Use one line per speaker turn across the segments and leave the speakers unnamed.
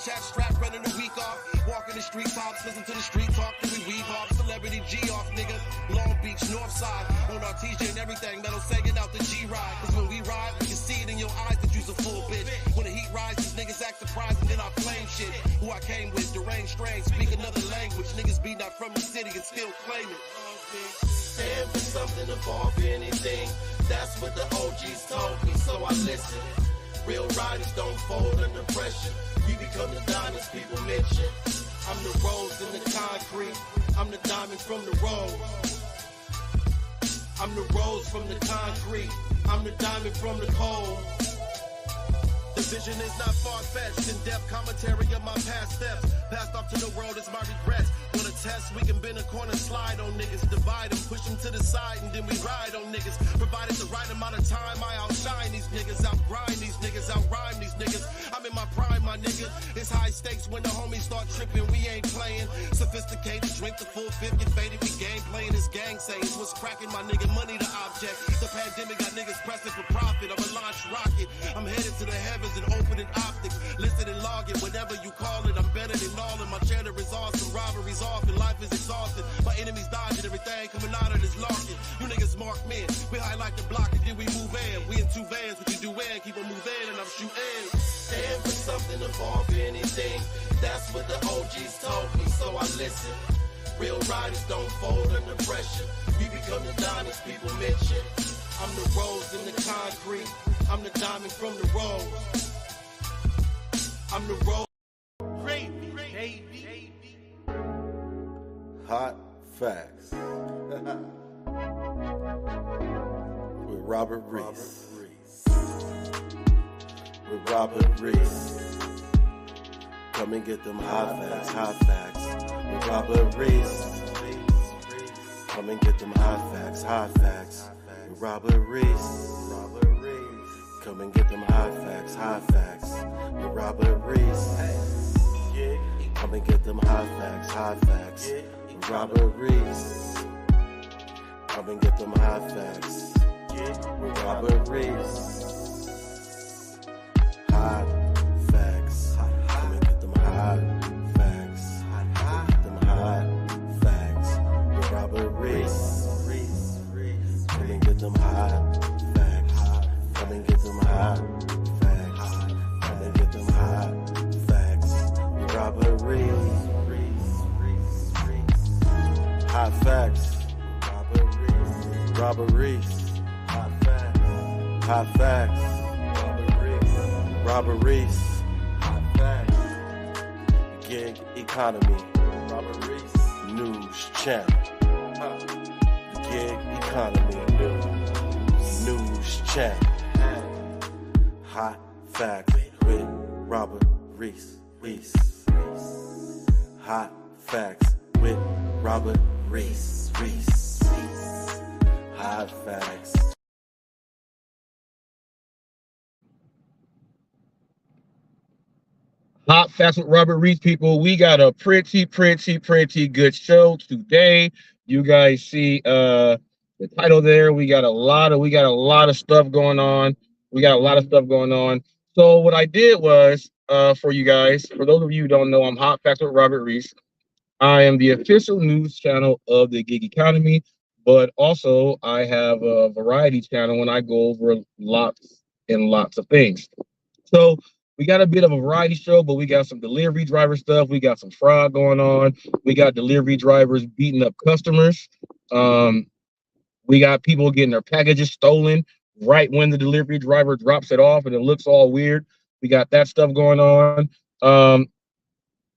chat strap, running the week off. Walking the street tops, listen to the street talk, then we weave off. Celebrity G off, nigga. Long Beach, North Side. On our TJ and everything, metal sagging out the G ride. Cause when we ride, we can see it in your eyes that you's a full bitch. When the heat rises, niggas act surprised and then I flame shit. Who I came with, deranged strain, speak another language. Niggas be not from the city and still claim it. Stand for something, above anything. That's what the OGs told me, so I listen. Real riders don't fold under pressure. We become the diamonds people mention. I'm the rose in the concrete. I'm the diamond from the road. I'm the rose from the concrete. I'm the diamond from the cold. The vision is not far-fetched. In-depth commentary of my past steps. Passed off to the world is my regrets. Want to test? We can bend a corner, slide on niggas. Divide them, push them to the side, and then we ride on niggas. Provided the right amount of time, I outshine these niggas. Outgrind these niggas, outrhyme these niggas. I'm in my prime, my nigga. It's high stakes when the homies start tripping. We ain't playing. Sophisticated, drink the full fifth, get faded. We game playing this gang sayings. What's cracking, my nigga? Money the object. The pandemic got niggas pressing for profit. I'm a launch rocket. I'm headed to the heavens and opening optics. Listen and log it, whatever you call it. I'm better than all of my cheddar is awesome. Robberies off and life is exhausted. My enemies dodging everything coming out of this locket. You niggas mark men. We highlight the block and then we move in. We in two vans, what you do in, keep on moving and I'm shooting. Stand for something, above anything. That's what the OGs told me, so I listen. Real riders don't fold under pressure. We become the diamonds people mention. I'm the rose in the concrete. I'm the diamond from the road. I'm the road.
Hot facts with Robert Reese. With Robert Reese. Come and get them hot facts with Robert Reese. Come and get them hot facts with Robert Reese. Come and get them hot facts with Robert Reese. Come and get them hot facts with Robert Reese. Come and get them hot facts with Robert Reese. Hot facts. Come and get them hot facts. Get them hot facts with Robert Reese. Come and get them hot facts. Come and get them hot facts. Come and get them hot facts with Robert Reese. Hot facts. Robert Reese. Hot facts. Hot facts. Robert Reese. Hot facts. Gig economy. Robert Reese. News channel. Gig economy. News channel. Hot facts with Robert Reese. Hot facts with Robert Reese. Hot facts.
Hot facts with Robert Reese, people. We got a pretty good show today. You guys see the title there. We got a lot of stuff going on. So what I did was for you guys, for those of you who don't know, I'm Hot Facts with Robert Reese. I am the official news channel of the gig economy, but also I have a variety channel and I go over lots and lots of things. So we got a bit of a variety show, but we got some delivery driver stuff. We got some fraud going on. We got delivery drivers beating up customers. We got people getting their packages stolen right when the delivery driver drops it off and it looks all weird. We got that stuff going on.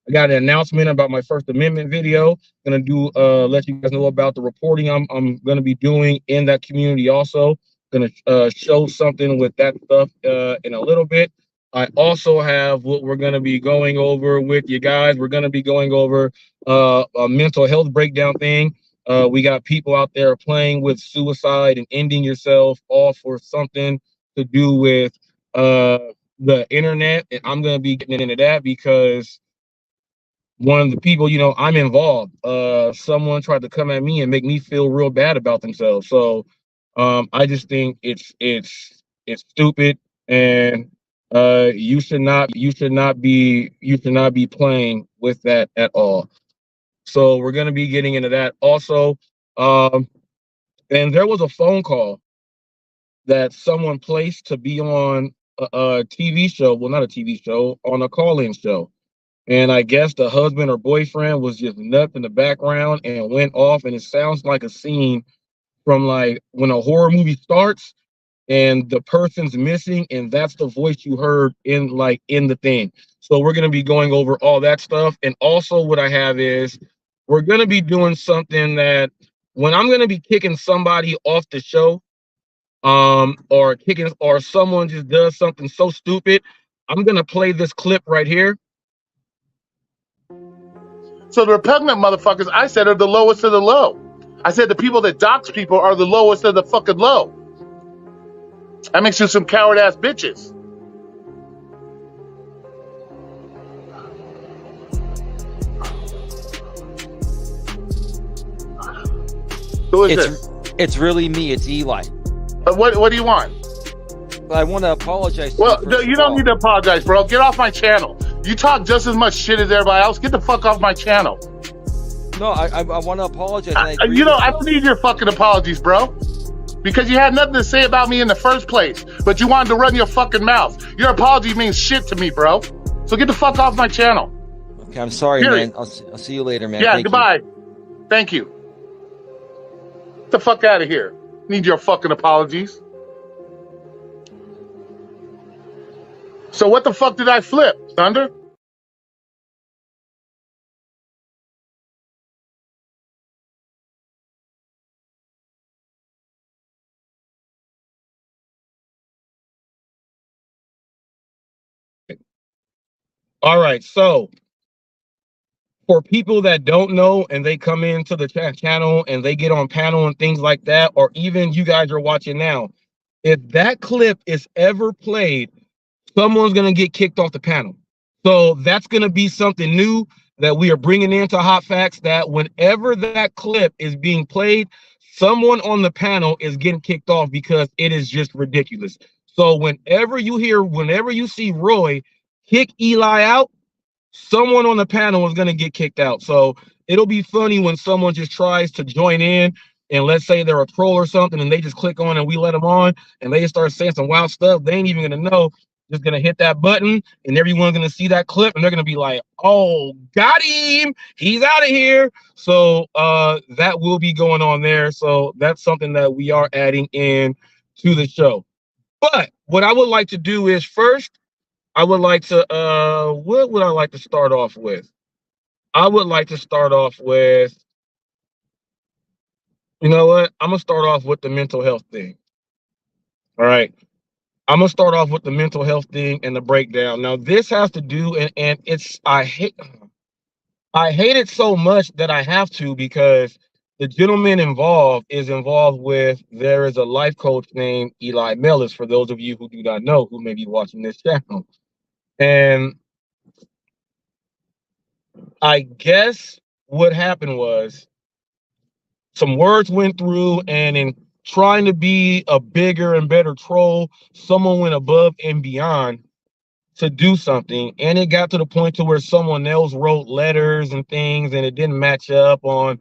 I got an announcement about my First Amendment video. Gonna do let you guys know about the reporting I'm gonna be doing in that community also. Gonna show something with that stuff in a little bit. I also have what we're gonna be going over with you guys. We're gonna be going over a mental health breakdown thing. We got people out there playing with suicide and ending yourself, all for something to do with the internet. And I'm gonna be getting into that because one of the people, I'm involved. Someone tried to come at me and make me feel real bad about themselves. So I just think it's stupid, and you should not be playing with that at all. So we're going to be getting into that also. Um, and there was a phone call that someone placed to be on a TV show. Well, not a TV show, on a call-in show. And I guess the husband or boyfriend was just nuts in the background and went off. And it sounds like a scene from like when a horror movie starts and the person's missing, and that's the voice you heard in the thing. So we're gonna be going over all that stuff. And also what I have is we're gonna be doing something that when I'm gonna be kicking somebody off the show, or someone just does something so stupid, I'm gonna play this clip right here.
So the repugnant motherfuckers, I said, are the lowest of the low. I said the people that dox people are the lowest of the fucking low. That makes you some coward ass bitches. Who is this?
It's really me. It's Eli.
What do you want?
I want to apologize.
Well, you don't need to apologize, bro. Get off my channel. You talk just as much shit as everybody else. Get the fuck off my channel.
No, I want to apologize.
I don't need your fucking apologies, bro. Because you had nothing to say about me in the first place, but you wanted to run your fucking mouth. Your apology means shit to me, bro. So get the fuck off my channel.
Okay, I'm sorry, man. I'll see you later, man.
Yeah,
Thank
goodbye.
You.
Thank you. Get the fuck out of here. Need your fucking apologies. So what the fuck did I flip, Thunder?
All right, so for people that don't know and they come into the channel and they get on panel and things like that, or even you guys are watching now, if that clip is ever played, someone's going to get kicked off the panel. So that's going to be something new that we are bringing into Hot Facts, that whenever that clip is being played, someone on the panel is getting kicked off because it is just ridiculous. So whenever you see Roy kick Eli out, someone on the panel is going to get kicked out. So it'll be funny when someone just tries to join in, and let's say they're a troll or something, and they just click on and we let them on, and they start saying some wild stuff. They ain't even going to know. Just going to hit that button, and everyone's going to see that clip, and they're going to be like, oh, got him. He's out of here. So that will be going on there. So that's something that we are adding in to the show. But what I would like to do is first, I would like to, what would I like to start off with? I would like to start off with, you know what? I'm going to start off with the mental health thing. All right. I'm going to start off with the mental health thing and the breakdown. Now, this has to do, and I hate it so much that I have to, because the gentleman involved with, there is a life coach named Eli Mellis, for those of you who do not know, who may be watching this channel. And I guess what happened was some words went through, and in trying to be a bigger and better troll, someone went above and beyond to do something. And it got to the point to where someone else wrote letters and things, and it didn't match up on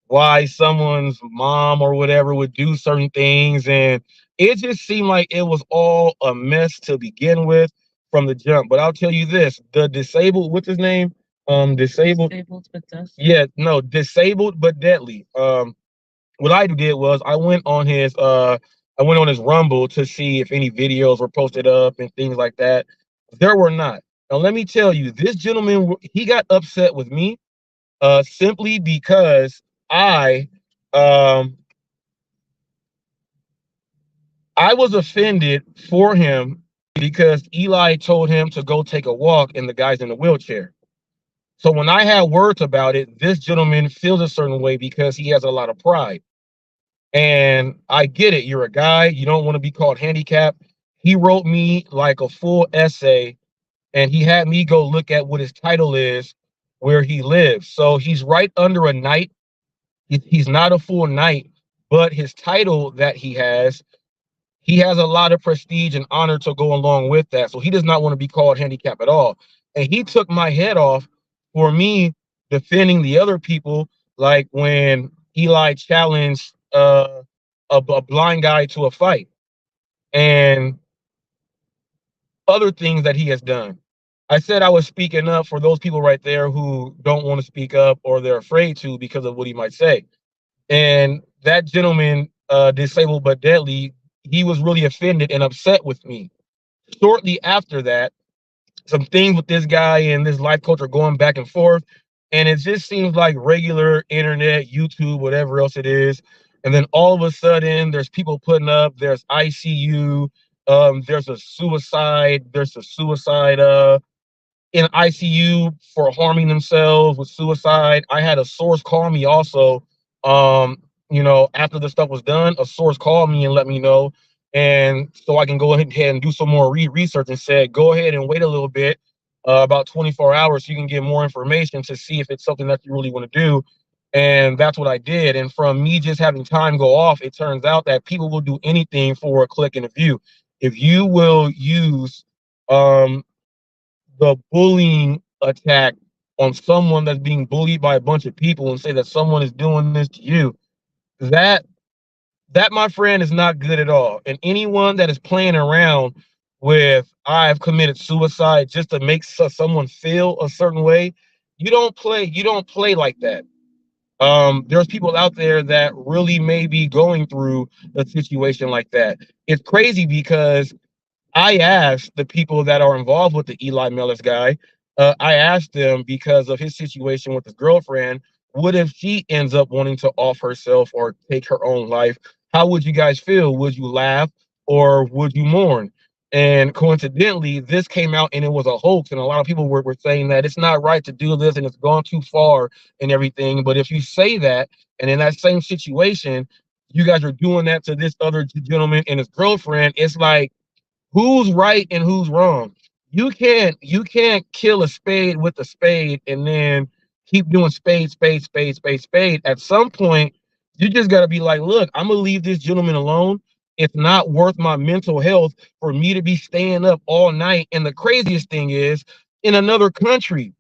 why someone's mom or whatever would do certain things. And it just seemed like it was all a mess to begin with from the jump. But I'll tell you this, the disabled, what's his name? Disabled but deadly. Yeah, no, disabled but deadly. What I did was I went on his Rumble to see if any videos were posted up and things like that. There were not. Now let me tell you, this gentleman, he got upset with me simply because I was offended for him because Eli told him to go take a walk and the guy's in a wheelchair. So when I had words about it, this gentleman feels a certain way because he has a lot of pride. And I get it. You're a guy. You don't want to be called handicapped. He wrote me like a full essay, and he had me go look at what his title is, where he lives. So he's right under a knight. He's not a full knight, but his title that he has, He has a lot of prestige and honor to go along with that. So he does not want to be called handicapped at all. And he took my head off for me defending the other people, like when Eli challenged a blind guy to a fight and other things that he has done. I said I was speaking up for those people right there who don't want to speak up or they're afraid to because of what he might say. And that gentleman, disabled but deadly, he was really offended and upset with me. Shortly after that, some things with this guy and this life coach are going back and forth, and it just seems like regular internet, YouTube, whatever else it is. And then all of a sudden, there's people putting up, there's ICU, there's a suicide in ICU for harming themselves with suicide. I had a source call me also. After the stuff was done, a source called me and let me know. And so I can go ahead and do some more research and said, go ahead and wait a little bit, about 24 hours, so you can get more information to see if it's something that you really want to do. And that's what I did. And from me just having time go off, it turns out that people will do anything for a click and a view. If you will use the bullying attack on someone that's being bullied by a bunch of people and say that someone is doing this to you, that my friend is not good at all. And anyone that is playing around with I've committed suicide just to make someone feel a certain way, you don't play like that. There's people out there that really may be going through a situation like that. It's crazy because I asked the people that are involved with the Eli Mellers guy, I asked them because of his situation with his girlfriend, what if she ends up wanting to off herself or take her own life? How would you guys feel? Would you laugh or would you mourn? And coincidentally, this came out and it was a hoax. And a lot of people were saying that it's not right to do this and it's gone too far and everything. But if you say that, and in that same situation, you guys are doing that to this other gentleman and his girlfriend, it's like, who's right and who's wrong? You can't kill a spade with a spade and then keep doing spade. At some point, you just got to be like, look, I'm gonna leave this gentleman alone. It's not worth my mental health for me to be staying up all night. And the craziest thing is, in another country,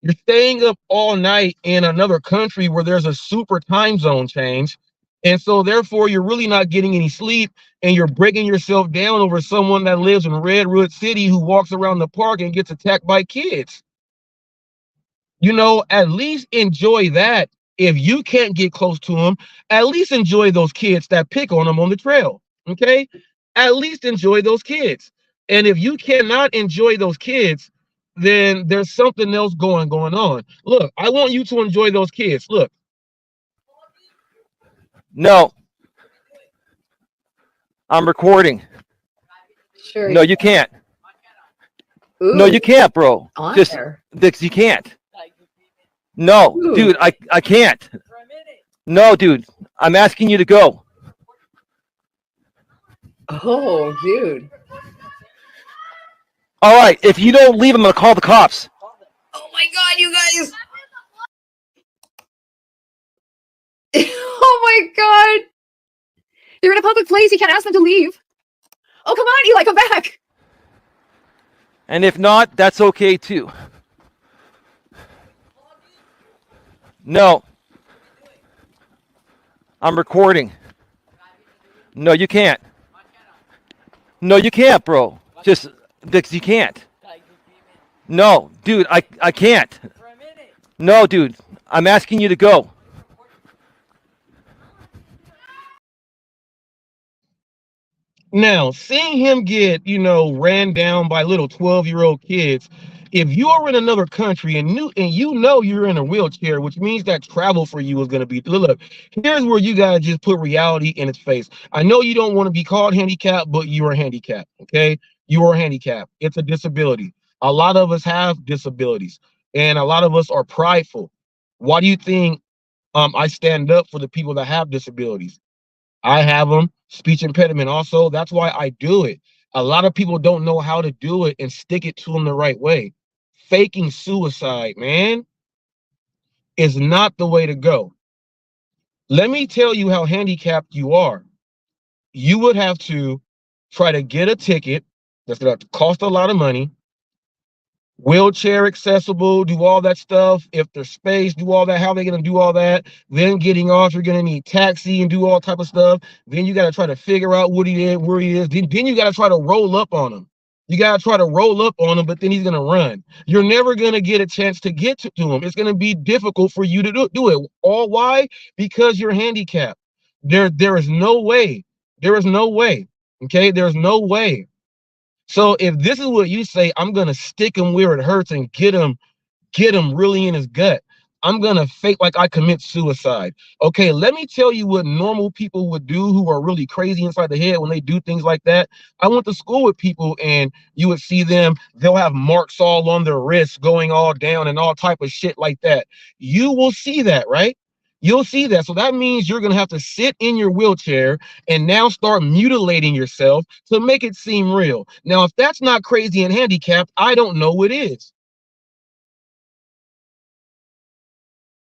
you're staying up all night in another country where there's a super time zone change. And so therefore, you're really not getting any sleep and you're breaking yourself down over someone that lives in Redwood City who walks around the park and gets attacked by kids. At least enjoy that. If you can't get close to them, at least enjoy those kids that pick on them on the trail. Okay? At least enjoy those kids. And if you cannot enjoy those kids, then there's something else going on. Look, I want you to enjoy those kids. Look.
No. I'm recording.
Sure.
No, you can't.
Ooh,
no, you can't, bro. Just because you can't. No, ooh. Dude, I can't. No, dude, I'm asking you to go.
Oh, dude.
All right, if you don't leave, I'm going to call the cops.
Oh, my God, you guys. Oh, my God. They're in a public place. You can't ask them to leave. Oh, come on, Eli, come back.
And if not, that's okay, too. No. I'm recording. No, you can't. No, you can't, bro. Just because you can't. No, dude, I can't. No, dude, I'm asking you to go.
Now, seeing him get, ran down by little 12-year-old kids, if you are in another country and you're in a wheelchair, which means that travel for you is going to be, look, here's where you got to just put reality in its face. I know you don't want to be called handicapped, but you are handicapped, okay? You are handicapped. It's a disability. A lot of us have disabilities, and a lot of us are prideful. Why do you think I stand up for the people that have disabilities? I have them, speech impediment also. That's why I do it. A lot of people don't know how to do it and stick it to them the right way. Faking suicide, man, is not the way to go. Let me tell you how handicapped you are. You would have to try to get a ticket that's going to cost a lot of money, wheelchair accessible, do all that stuff. If there's space, do all that. How are they going to do all that? Then getting off, you're going to need taxi and do all type of stuff. Then you got to try to figure out what he is, where he is. Then you got to try to roll up on him. You got to try to roll up on him, but then he's going to run. You're never going to get a chance to get to him. It's going to be difficult for you to do it. All why? Because you're handicapped. There is no way. There is no way. Okay? There's no way. So if this is what you say, I'm going to stick him where it hurts and get him really in his gut. I'm going to fake like I commit suicide. Okay, let me tell you what normal people would do who are really crazy inside the head when they do things like that. I went to school with people and you would see them, they'll have marks all on their wrists going all down and all type of shit like that. You will see that, right? You'll see that. So that means you're going to have to sit in your wheelchair and now start mutilating yourself to make it seem real. Now, if that's not crazy and handicapped, I don't know what is.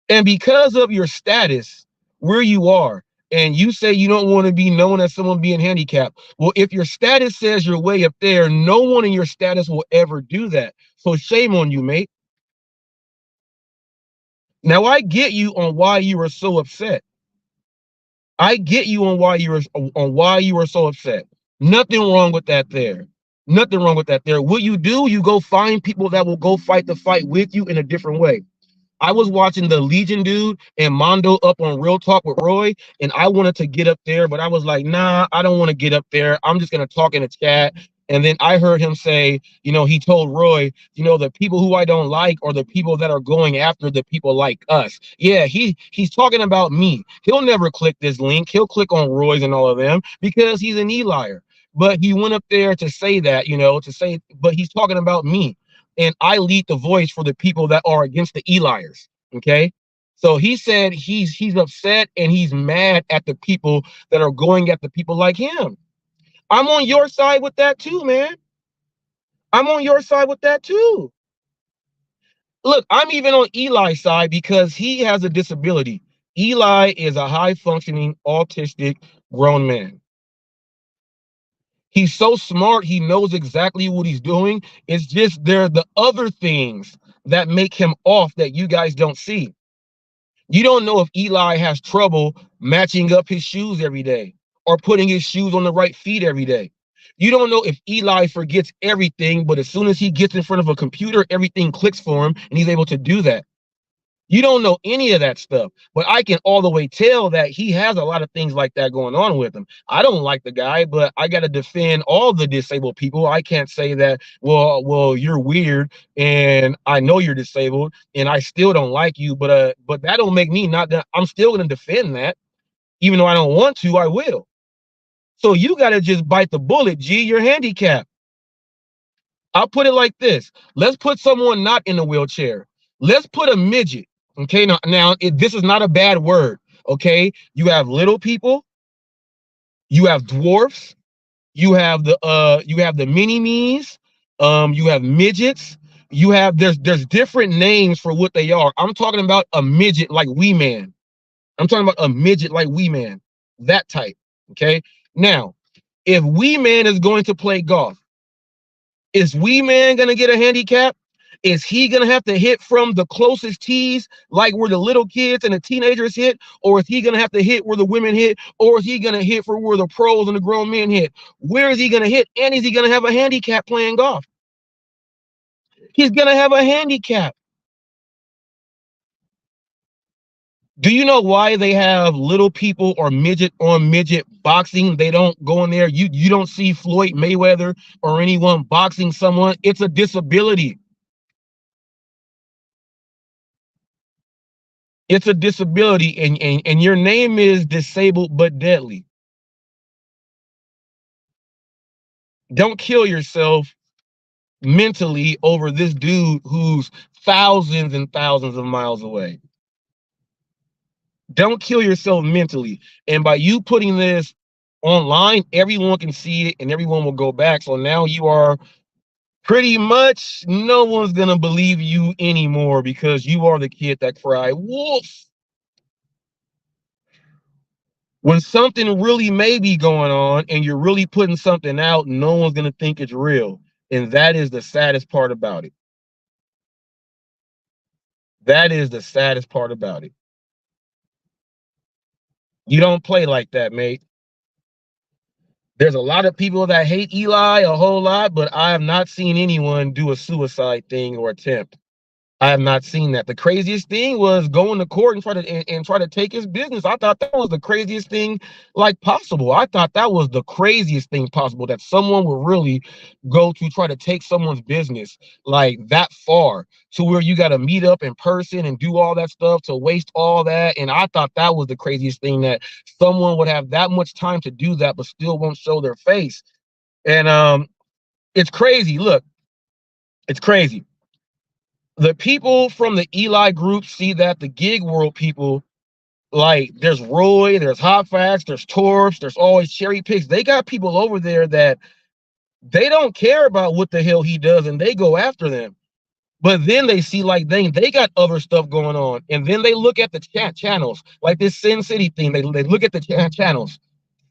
And because of your status, where you are, and you say you don't want to be known as someone being handicapped, well, if your status says you're way up there, no one in your status will ever do that. So shame on you, mate. Now, I get you on why you are so upset. I get you on why you are so upset. Nothing wrong with that there. Nothing wrong with that there. What you do, you go find people that will go fight the fight with you in a different way. I was watching the Legion dude and Mondo up on Real Talk with Roy, and I wanted to get up there, but I was like, nah, I don't want to get up there. I'm just going to talk in the chat. And then I heard him say, he told Roy, the people who I don't like are the people that are going after the people like us. Yeah, he's talking about me. He'll never click this link. He'll click on Roy's and all of them because he's an Elier. But he went up there to say that, but he's talking about me. And I lead the voice for the people that are against the Eliers. Okay. So he said he's upset and he's mad at the people that are going at the people like him. I'm on your side with that too, man. I'm on your side with that too. Look, I'm even on Eli's side because he has a disability. Eli is a high functioning autistic grown man. He's so smart. He knows exactly what he's doing. It's just there are the other things that make him off that you guys don't see. You don't know if Eli has trouble matching up his shoes every day or putting his shoes on the right feet every day. You don't know if Eli forgets everything, but as soon as he gets in front of a computer, everything clicks for him and he's able to do that. You don't know any of that stuff, but I can all the way tell that he has a lot of things like that going on with him. I don't like the guy, but I got to defend all the disabled people. I can't say that, well, you're weird and I know you're disabled and I still don't like you, but that don't make me not that I'm still going to defend that. Even though I don't want to, I will. So you got to just bite the bullet. G, you're handicapped. I'll put it like this. Let's put someone not in a wheelchair. Let's put a midget. Okay, now this is not a bad word. Okay, you have little people, you have dwarfs, you have the mini-me's, you have midgets, there's different names for what they are. I'm talking about a midget like Wee Man. I'm talking about a midget like Wee Man, that type. Okay, now if Wee Man is going to play golf, is Wee Man gonna get a handicap? Is he gonna have to hit from the closest tees, like where the little kids and the teenagers hit, or is he gonna have to hit where the women hit, or is he gonna hit for where the pros and the grown men hit? Where is he gonna hit? And is he gonna have a handicap playing golf? He's gonna have a handicap. Do you know why they have little people or midget on midget boxing? They don't go in there. You don't see Floyd Mayweather or anyone boxing someone. It's a disability. It's a disability, and your name is disabled but deadly. Don't kill yourself mentally over this dude who's thousands and thousands of miles away. Don't kill yourself mentally. And by you putting this online, everyone can see it and everyone will go back. So now you are pretty much, no one's going to believe you anymore because you are the kid that cried wolf. When something really may be going on and you're really putting something out, no one's going to think it's real. And that is the saddest part about it. That is the saddest part about it. You don't play like that, mate. There's a lot of people that hate Eli a whole lot, but I have not seen anyone do a suicide thing or attempt. I have not seen that. The craziest thing was going to court and try to take his business. I thought that was the craziest thing like possible. I thought that was the craziest thing possible, that someone would really go to try to take someone's business like that far to where you got to meet up in person and do all that stuff to waste all that. And I thought that was the craziest thing, that someone would have that much time to do that but still won't show their face. And it's crazy. Look, it's crazy. The people from the Eli group see that the gig world people, like there's Roy, there's HotFacts, there's Torps, there's always cherry picks. They got people over there that they don't care about what the hell he does and they go after them. But then they see like they got other stuff going on. And then they look at the channels, like this Sincity thing. They look at the channels.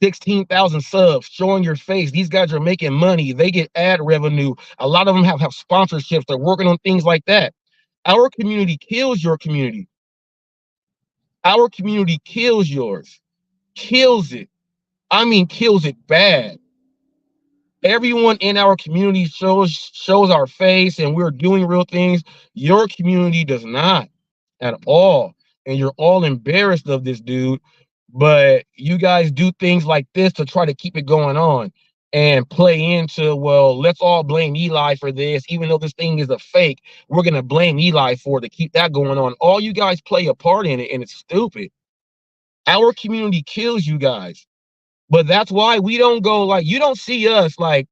16,000 subs, showing your face. These guys are making money. They get ad revenue. A lot of them have sponsorships. They're working on things like that. Our community kills your community. Our community kills yours. Kills it. I mean, kills it bad. Everyone in our community shows our face and we're doing real things. Your community does not at all. And you're all embarrassed of this dude. But you guys do things like this to try to keep it going on and play into, well, let's all blame Eli for this. Even though this thing is a fake, we're going to blame Eli for it to keep that going on. All you guys play a part in it, and it's stupid. Our community kills you guys. But that's why we don't go, like, you don't see us like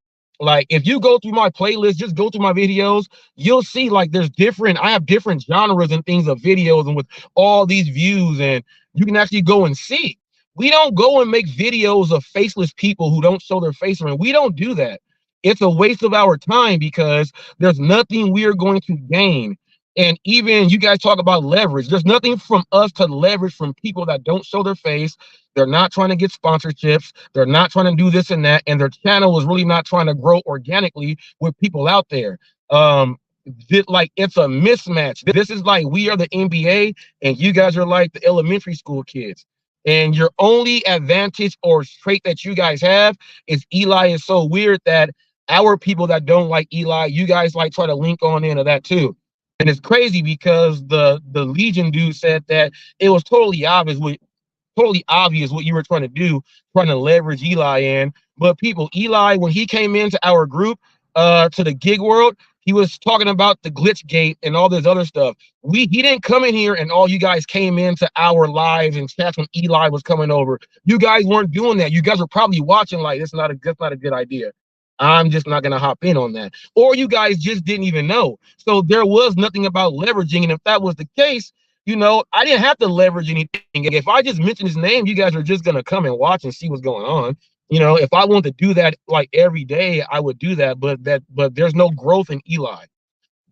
if you go through my playlist, just go through my videos, you'll see like I have different genres and things of videos, and with all these views, and you can actually go and see. We don't go and make videos of faceless people who don't show their face around. We don't do that. It's a waste of our time because there's nothing we are going to gain. And even you guys talk about leverage. There's nothing from us to leverage from people that don't show their face. They're not trying to get sponsorships. They're not trying to do this and that. And their channel is really not trying to grow organically with people out there. It's a mismatch. This is like we are the NBA and you guys are like the elementary school kids. And your only advantage or trait that you guys have is Eli is so weird that our people that don't like Eli, you guys like try to link on into that too. And it's crazy because the Legion dude said that it was totally obvious what you were trying to do, trying to leverage Eli in. But people, Eli, when he came into our group, to the gig world, he was talking about the glitch gate and all this other stuff. He didn't come in here and all you guys came into our lives and chats when Eli was coming over. You guys weren't doing that. You guys were probably watching like that's not a good idea. I'm just not gonna hop in on that. Or you guys just didn't even know. So there was nothing about leveraging. And if that was the case, you know, I didn't have to leverage anything. If I just mention his name, you guys are just gonna come and watch and see what's going on. You know, if I wanted to do that like every day, I would do that. But there's no growth in Eli.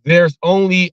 There's only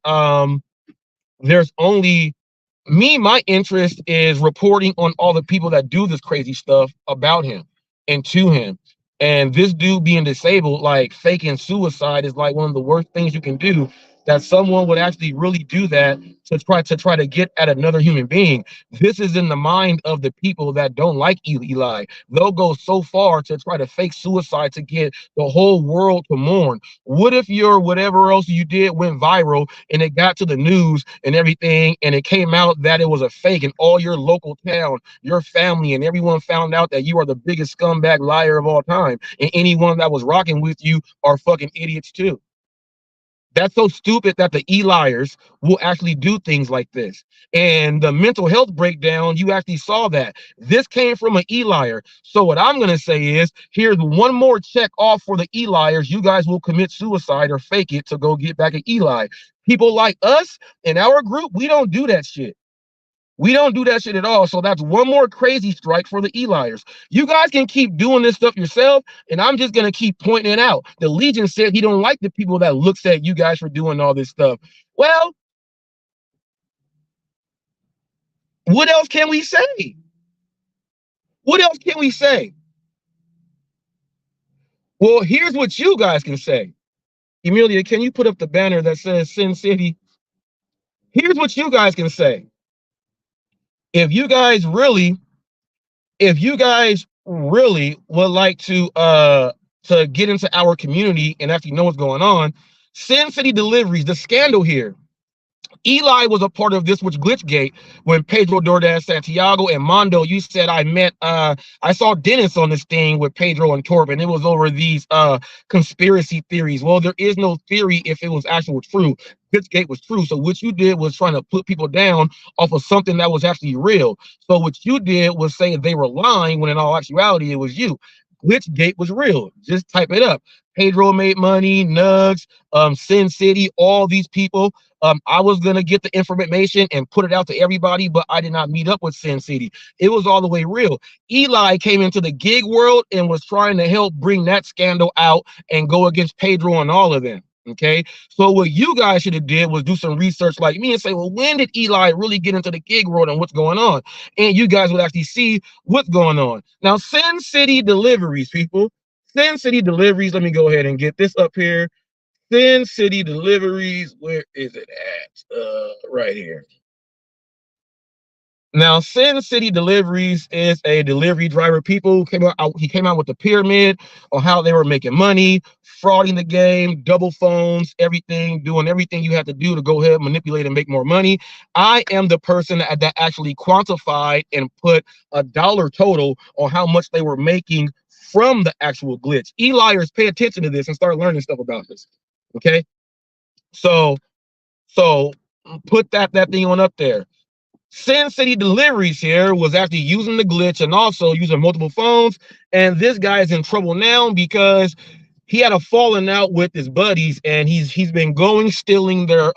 me. My interest is reporting on all the people that do this crazy stuff about him and to him. And this dude being disabled, like faking suicide, is like one of the worst things you can do. That someone would actually really do that to try to get at another human being. This is in the mind of the people that don't like Eli. They'll go so far to try to fake suicide to get the whole world to mourn. What if your whatever else you did went viral and it got to the news and everything, and it came out that it was a fake, and all your local town, your family, and everyone found out that you are the biggest scumbag liar of all time, and anyone that was rocking with you are fucking idiots too. That's so stupid that the Eliers will actually do things like this. And the mental health breakdown, you actually saw that. This came from an Elier. So what I'm going to say is, here's one more check off for the Eliers. You guys will commit suicide or fake it to go get back at Eli. People like us in our group, we don't do that shit. We don't do that shit at all. So that's one more crazy strike for the Eliers. You guys can keep doing this stuff yourself, and I'm just going to keep pointing it out. The Legion said he don't like the people that looks at you guys for doing all this stuff. Well, what else can we say? What else can we say? Well, here's what you guys can say. Emilia, can you put up the banner that says Sin City? Here's what you guys can say. If you guys really would like to get into our community and actually know what's going on, Sin City Deliveries, the scandal here. Eli was a part of this, which Glitchgate, when Pedro DoorDash Santiago and Mondo, you said I saw Dennis on this thing with Pedro and Torb, and it was over these conspiracy theories. Well, there is no theory if it was actual true. Glitchgate was true. So what you did was trying to put people down off of something that was actually real. So what you did was say they were lying when in all actuality it was you. Glitchgate was real. Just type it up. Pedro made money, Nugs, Sin City, all these people. I was gonna get the information and put it out to everybody, but I did not meet up with Sin City. It was all the way real. Eli came into the gig world and was trying to help bring that scandal out and go against Pedro and all of them. Okay, so what you guys should have did was do some research like me and say, well, when did Eli really get into the gig world and what's going on? And you guys would actually see what's going on. Now, Sin City Deliveries, people. Sin City Deliveries. Let me go ahead and get this up here. Sin City Deliveries, where is it at? Right here. Now, Sin City Deliveries is a delivery driver. People he came out with the pyramid on how they were making money, frauding the game, double phones, everything, doing everything you have to do to go ahead, manipulate, and make more money. I am the person that actually quantified and put a dollar total on how much they were making from the actual glitch. Eliers, pay attention to this and start learning stuff about this. Okay, so put that thing on up there. Sin City Deliveries here was actually using the glitch and also using multiple phones, and this guy is in trouble now because he had a falling out with his buddies, and he's been stealing their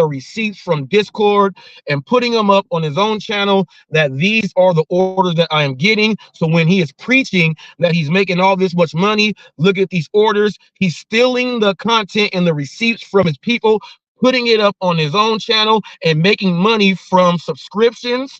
receipts from Discord and putting them up on his own channel, that these are the orders that I am getting. So when he is preaching that he's making all this much money, look at these orders. He's stealing the content and the receipts from his people, putting it up on his own channel and making money from subscriptions,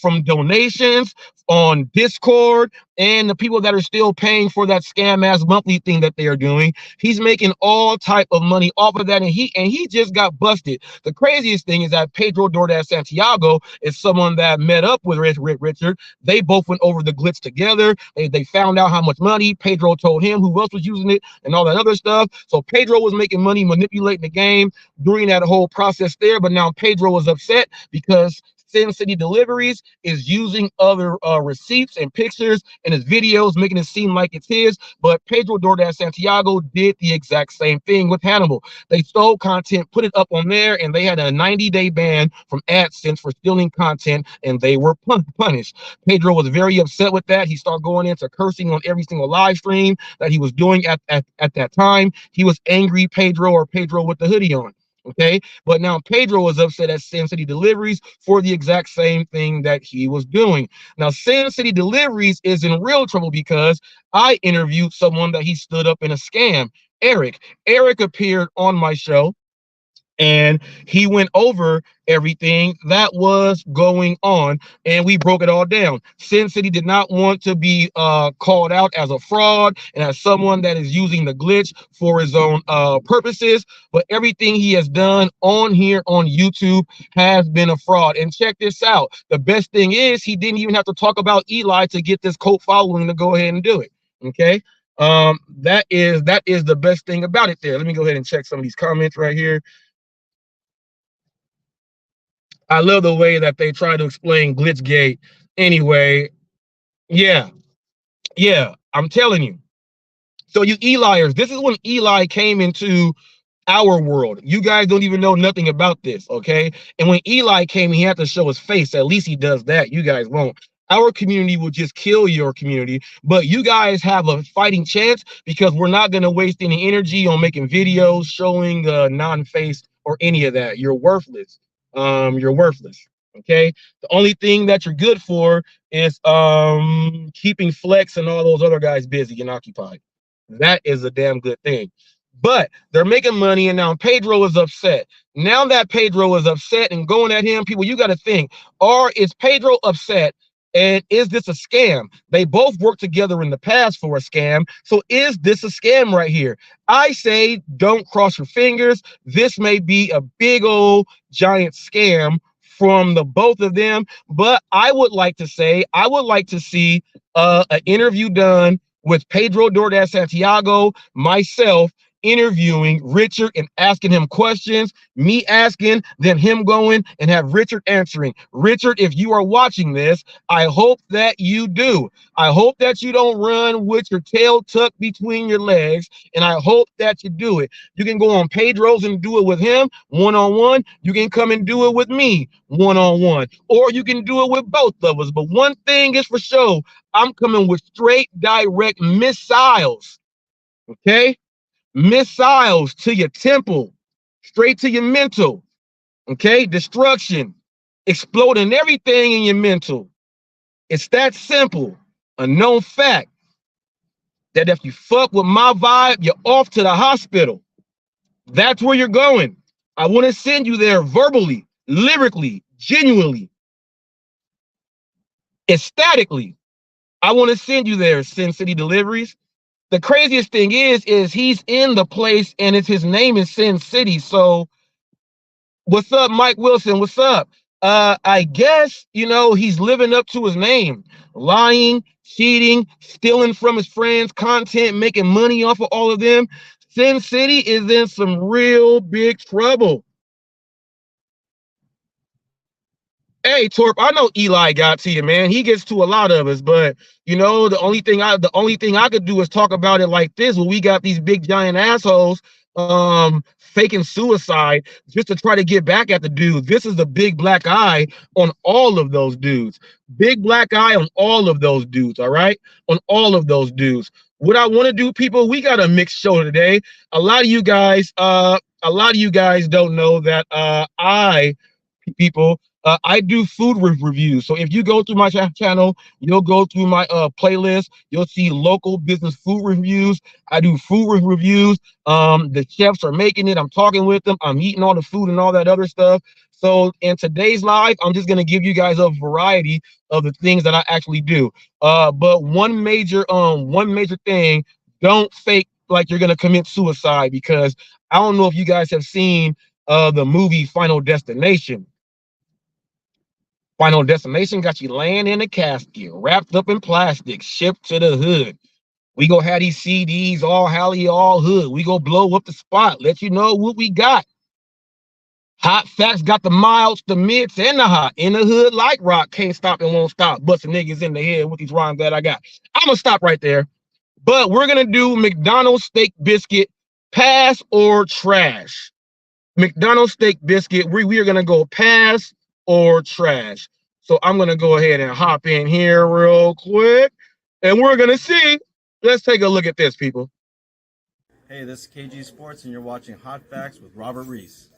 from donations on Discord, and the people that are still paying for that scam ass monthly thing that they are doing. He's making all type of money off of that, and he just got busted. The craziest thing is that Pedro DoorDash Santiago is someone that met up with Richard. They both went over the glitch together. They found out how much money Pedro told him, who else was using it, and all that other stuff. So Pedro was making money manipulating the game during that whole process there, but now Pedro was upset because Sin City Deliveries is using other receipts and pictures in his videos, making it seem like it's his. But Pedro DoorDash Santiago did the exact same thing with Hannibal. They stole content, put it up on there, and they had a 90-day ban from AdSense for stealing content, and they were punished. Pedro was very upset with that. He started going into cursing on every single live stream that he was doing at that time. He was angry Pedro, or Pedro with the hoodie on. Okay, but now Pedro was upset at Sin City Deliveries for the exact same thing that he was doing. Now, Sin City Deliveries is in real trouble because I interviewed someone that he stood up in a scam. Eric appeared on my show, and he went over everything that was going on, and we broke it all down. Sin City did not want to be called out as a fraud and as someone that is using the glitch for his own purposes, but everything he has done on here on YouTube has been a fraud. And check this out. The best thing is he didn't even have to talk about Eli to get this cult following to go ahead and do it. Okay, that is the best thing about it there. Let me go ahead and check some of these comments right here. I love the way that they try to explain Glitchgate. Anyway, yeah, I'm telling you. So you Eliers, this is when Eli came into our world. You guys don't even know nothing about this, okay? And when Eli came, he had to show his face. At least he does that. You guys won't. Our community will just kill your community, but you guys have a fighting chance because we're not going to waste any energy on making videos showing non-face or any of that. You're worthless. You're worthless. Okay, the only thing that you're good for is keeping Flex and all those other guys busy and occupied. That is a damn good thing. But they're making money, and now Pedro is upset. Now that Pedro is upset and going at him, people, you got to think, or is Pedro upset And is this a scam? They both worked together in the past for a scam. So is this a scam right here? I say don't cross your fingers. This may be a big old giant scam from the both of them. But I would like to say, I would like to see an interview done with Pedro DoorDash Santiago, myself, interviewing Richard and asking him questions, me asking, then him going and have Richard answering. Richard, if you are watching this, I hope that you do. I hope that you don't run with your tail tucked between your legs, and I hope that you do it. You can go on Pedro's and do it with him one-on-one. You can come and do it with me one-on-one, or you can do it with both of us. But one thing is for sure, I'm coming with straight, direct missiles, okay? Missiles to your temple, straight to your mental, okay? Destruction, exploding everything in your mental. It's that simple. A known fact that if you fuck with my vibe, you're off to the hospital. That's where you're going. I want to send you there verbally, lyrically, genuinely, ecstatically. I want to send you there, Sincity Deliveries. The craziest thing is he's in the place and his name is Sin City. So what's up, Mike Wilson? What's up? I guess, you know, he's living up to his name, lying, cheating, stealing from his friends' content, making money off of all of them. Sin City is in some real big trouble. Hey, Torp, I know Eli got to you, man. He gets to a lot of us, but you know, the only thing I could do is talk about it like this. When we got these big giant assholes faking suicide just to try to get back at the dude. This is a big black eye on all of those dudes. Big black eye on all of those dudes, all right? On all of those dudes. What I want to do, people, we got a mixed show today. A lot of you guys don't know that I do food reviews. So if you go through my channel, you'll go through my playlist. You'll see local business food reviews. I do food reviews. The chefs are making it. I'm talking with them. I'm eating all the food and all that other stuff. So in today's live, I'm just gonna give you guys a variety of the things that I actually do. But one major thing: don't fake like you're gonna commit suicide, because I don't know if you guys have seen the movie Final Destination. Final Destination got you laying in a casket, wrapped up in plastic, shipped to the hood. We go have these CDs, all Halley, all hood. We go blow up the spot, let you know what we got. Hot Facts got the milds, the mids, and the hot. In the hood like rock, can't stop and won't stop. Busting niggas in the head with these rhymes that I got. I'm gonna stop right there. But we're gonna do McDonald's steak biscuit, pass or trash. McDonald's steak biscuit, we are gonna go pass or trash. So I'm gonna go ahead and hop in here real quick, and we're gonna see. Let's take a look at this, people.
Hey, this is KG Sports, and you're watching Hot Facts with Robert Reese.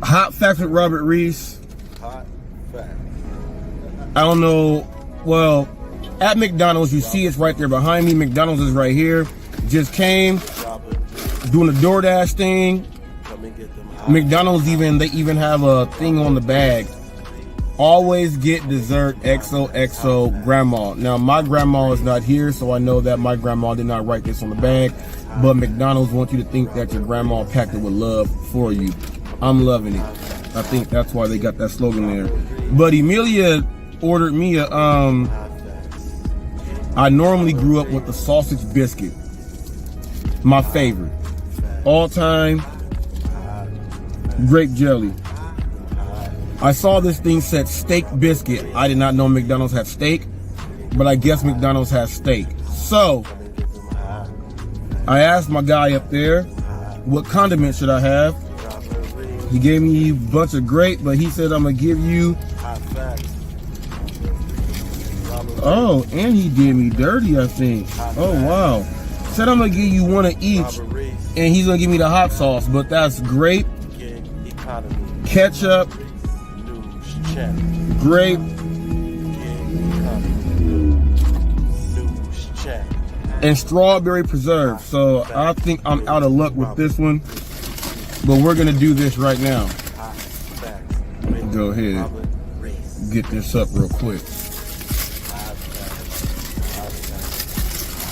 Hot Facts with Robert Reese.
Hot facts.
I don't know. Well, at McDonald's, you see it's right there behind me. McDonald's is right here. Just came doing the DoorDash thing. McDonald's they even have a thing on the bag. Always get dessert XOXO grandma. Now my grandma is not here, so I know that my grandma did not write this on the bag. But McDonald's wants you to think that your grandma packed it with love for you. I'm loving it. I think that's why they got that slogan there. But Emilia ordered me a I normally grew up with the sausage biscuit. My favorite. All time grape jelly. I saw this thing said steak biscuit. I did not know McDonald's had steak, but I guess McDonald's has steak. So I asked my guy up there, what condiment should I have? He gave me a bunch of grape, but he said, I'm gonna give you. Oh, and he did me dirty, I think. Oh, wow. Said I'm gonna give you one of each, and he's gonna give me the hot sauce, but that's grape, ketchup, grape, and strawberry preserve. So I think I'm out of luck with this one, but we're gonna do this right now. Go ahead, get this up real quick.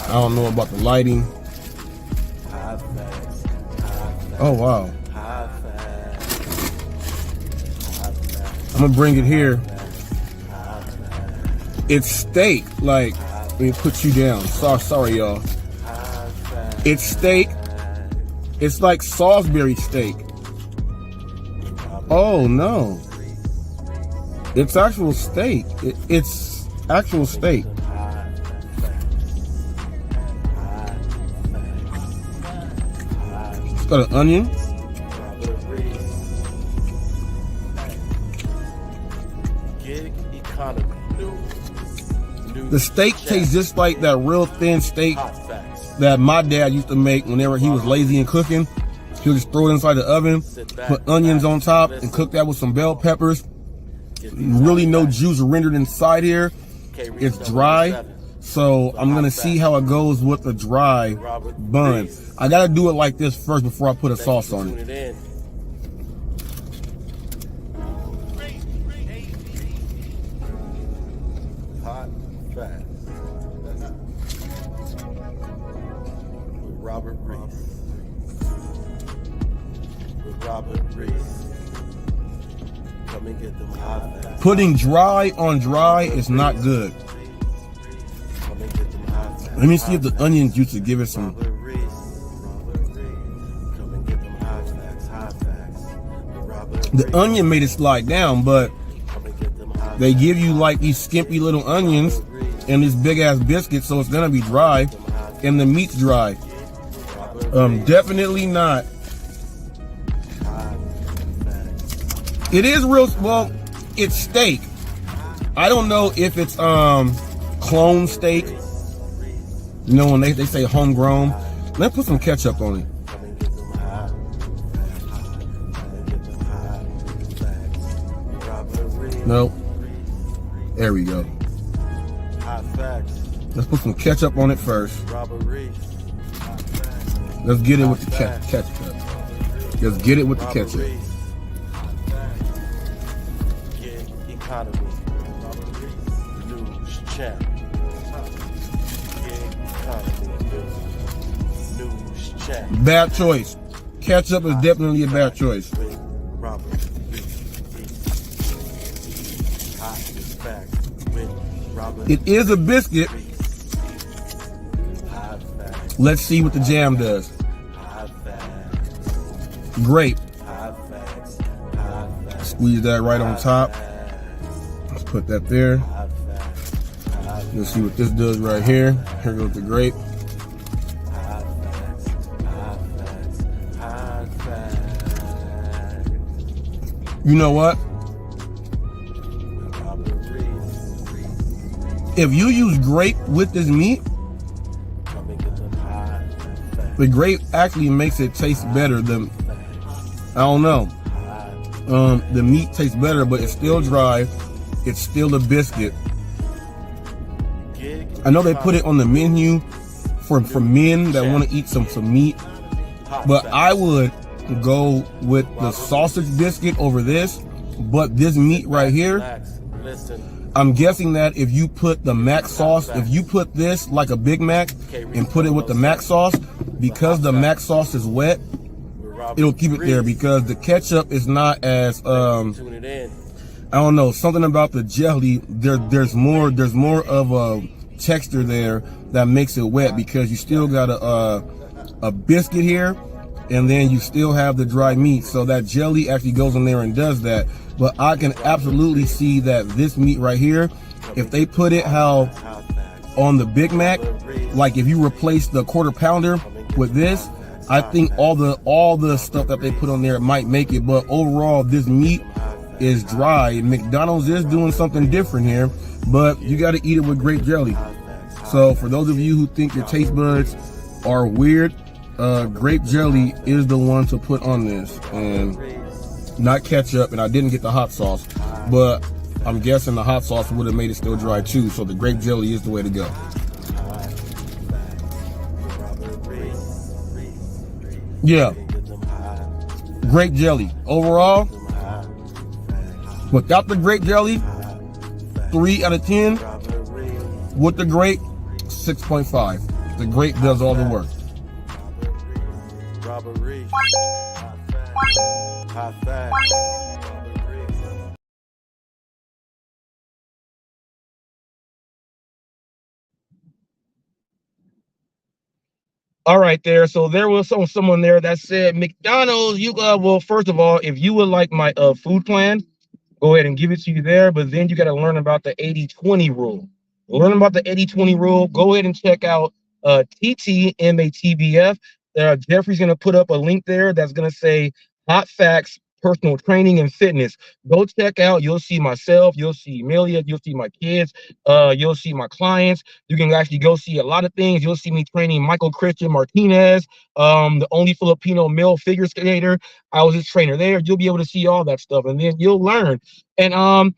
I don't know about the lighting. Oh wow. I'm gonna bring it here. It's steak, like, let me put you down. Sorry y'all. It's steak. It's like Salisbury steak. Oh no. It's actual steak. It's actual steak. It's got an onion. The steak tastes just like that real thin steak that my dad used to make whenever he was lazy in cooking. He'll just throw it inside the oven, put onions on top, and cook that with some bell peppers. Really no juice rendered inside here. It's dry. So I'm gonna see how it goes with the dry bun. I gotta do it like this first before I put a sauce on it.
Hot Facts with Robert Reese. With Robert Reese. Come and get them hot facts.
Putting dry on dry is not good.
Come and get them hot facts.
Let me see if the onion juice will give it some.
Robert Reese. Come and get them hot facts. Hot facts. With Robert
The
Reese.
onion made it slide down, but
Come and get them hot
they give you like these skimpy little onions and this big ass biscuit, so it's gonna be dry, and the meat's dry. Definitely not. It is real, well, it's steak. I don't know if it's clone steak. You know when they say homegrown. Let's put some ketchup on it. Nope. There we go.
Hot facts.
Let's put some ketchup on it first.
Robert Reese.
Let's get it with the ketchup. Let's get it with the ketchup.
Gig economy. Robert Reese. News chat. Gig economy. News chat.
Bad choice. Ketchup is definitely a bad choice.
With Robert Reese. Hot facts. With Robert
It is a biscuit.
Hot facts.
Let's see what the jam does.
Hot facts.
Great.
Hot facts. Hot facts.
Squeeze that right on top. Let's put that there.
Hot facts. Hot
Let's see what this does right here. Here goes the grape.
Hot facts. Hot facts. Hot facts.
You know what?
Robert Reese.
If you use grape with this meat,
Come and get them hot facts.
the grape actually makes it taste better than, I don't know. The meat tastes better, but it's still dry. It's still a biscuit.
Gig
I know they put it on the menu for men that want to eat some meat, but I would go with the sausage biscuit over this. But this meat right here,
facts. Listen.
I'm guessing that if you put the mac sauce, if you put this like a Big Mac and put it with the mac sauce, because the mac sauce is wet, it'll keep it there, because the ketchup is not as
Tune it in.
I don't know, something about the jelly, there's more of a texture there that makes it wet, because you still got a biscuit here, and then you still have the dry meat, so that jelly actually goes in there and does that. But I can absolutely see that this meat right here, if they put it how on the Big Mac, like if you replace the quarter pounder with this, I think all the stuff that they put on there might make it. But overall, this meat is dry. McDonald's is doing something different here, but you got to eat it with grape jelly. So for those of you who think your taste buds are weird, grape jelly is the one to put on this, and not ketchup. And I didn't get the hot sauce, but I'm guessing the hot sauce would have made it still dry too, so the grape jelly is the way to go. Yeah. Grape jelly. Overall, without the grape jelly, 3 out of 10. With the grape, 6.5. The grape does all the work.
Hot facts.
All right, there. So there was someone there that said McDonald's. You well, first of all, if you would like my food plan, go ahead and give it to you there. But then you got to learn about the 80-20 rule. Learn about the 80-20 rule. Go ahead and check out TTMATBF. Jeffrey's going to put up a link there that's going to say Hot Facts Personal Training and Fitness. Go check out. You'll see myself. You'll see Amelia. You'll see my kids. You'll see my clients. You can actually go see a lot of things. You'll see me training Michael Christian Martinez, the only Filipino male figure skater. I was his trainer there. You'll be able to see all that stuff, and then you'll learn. And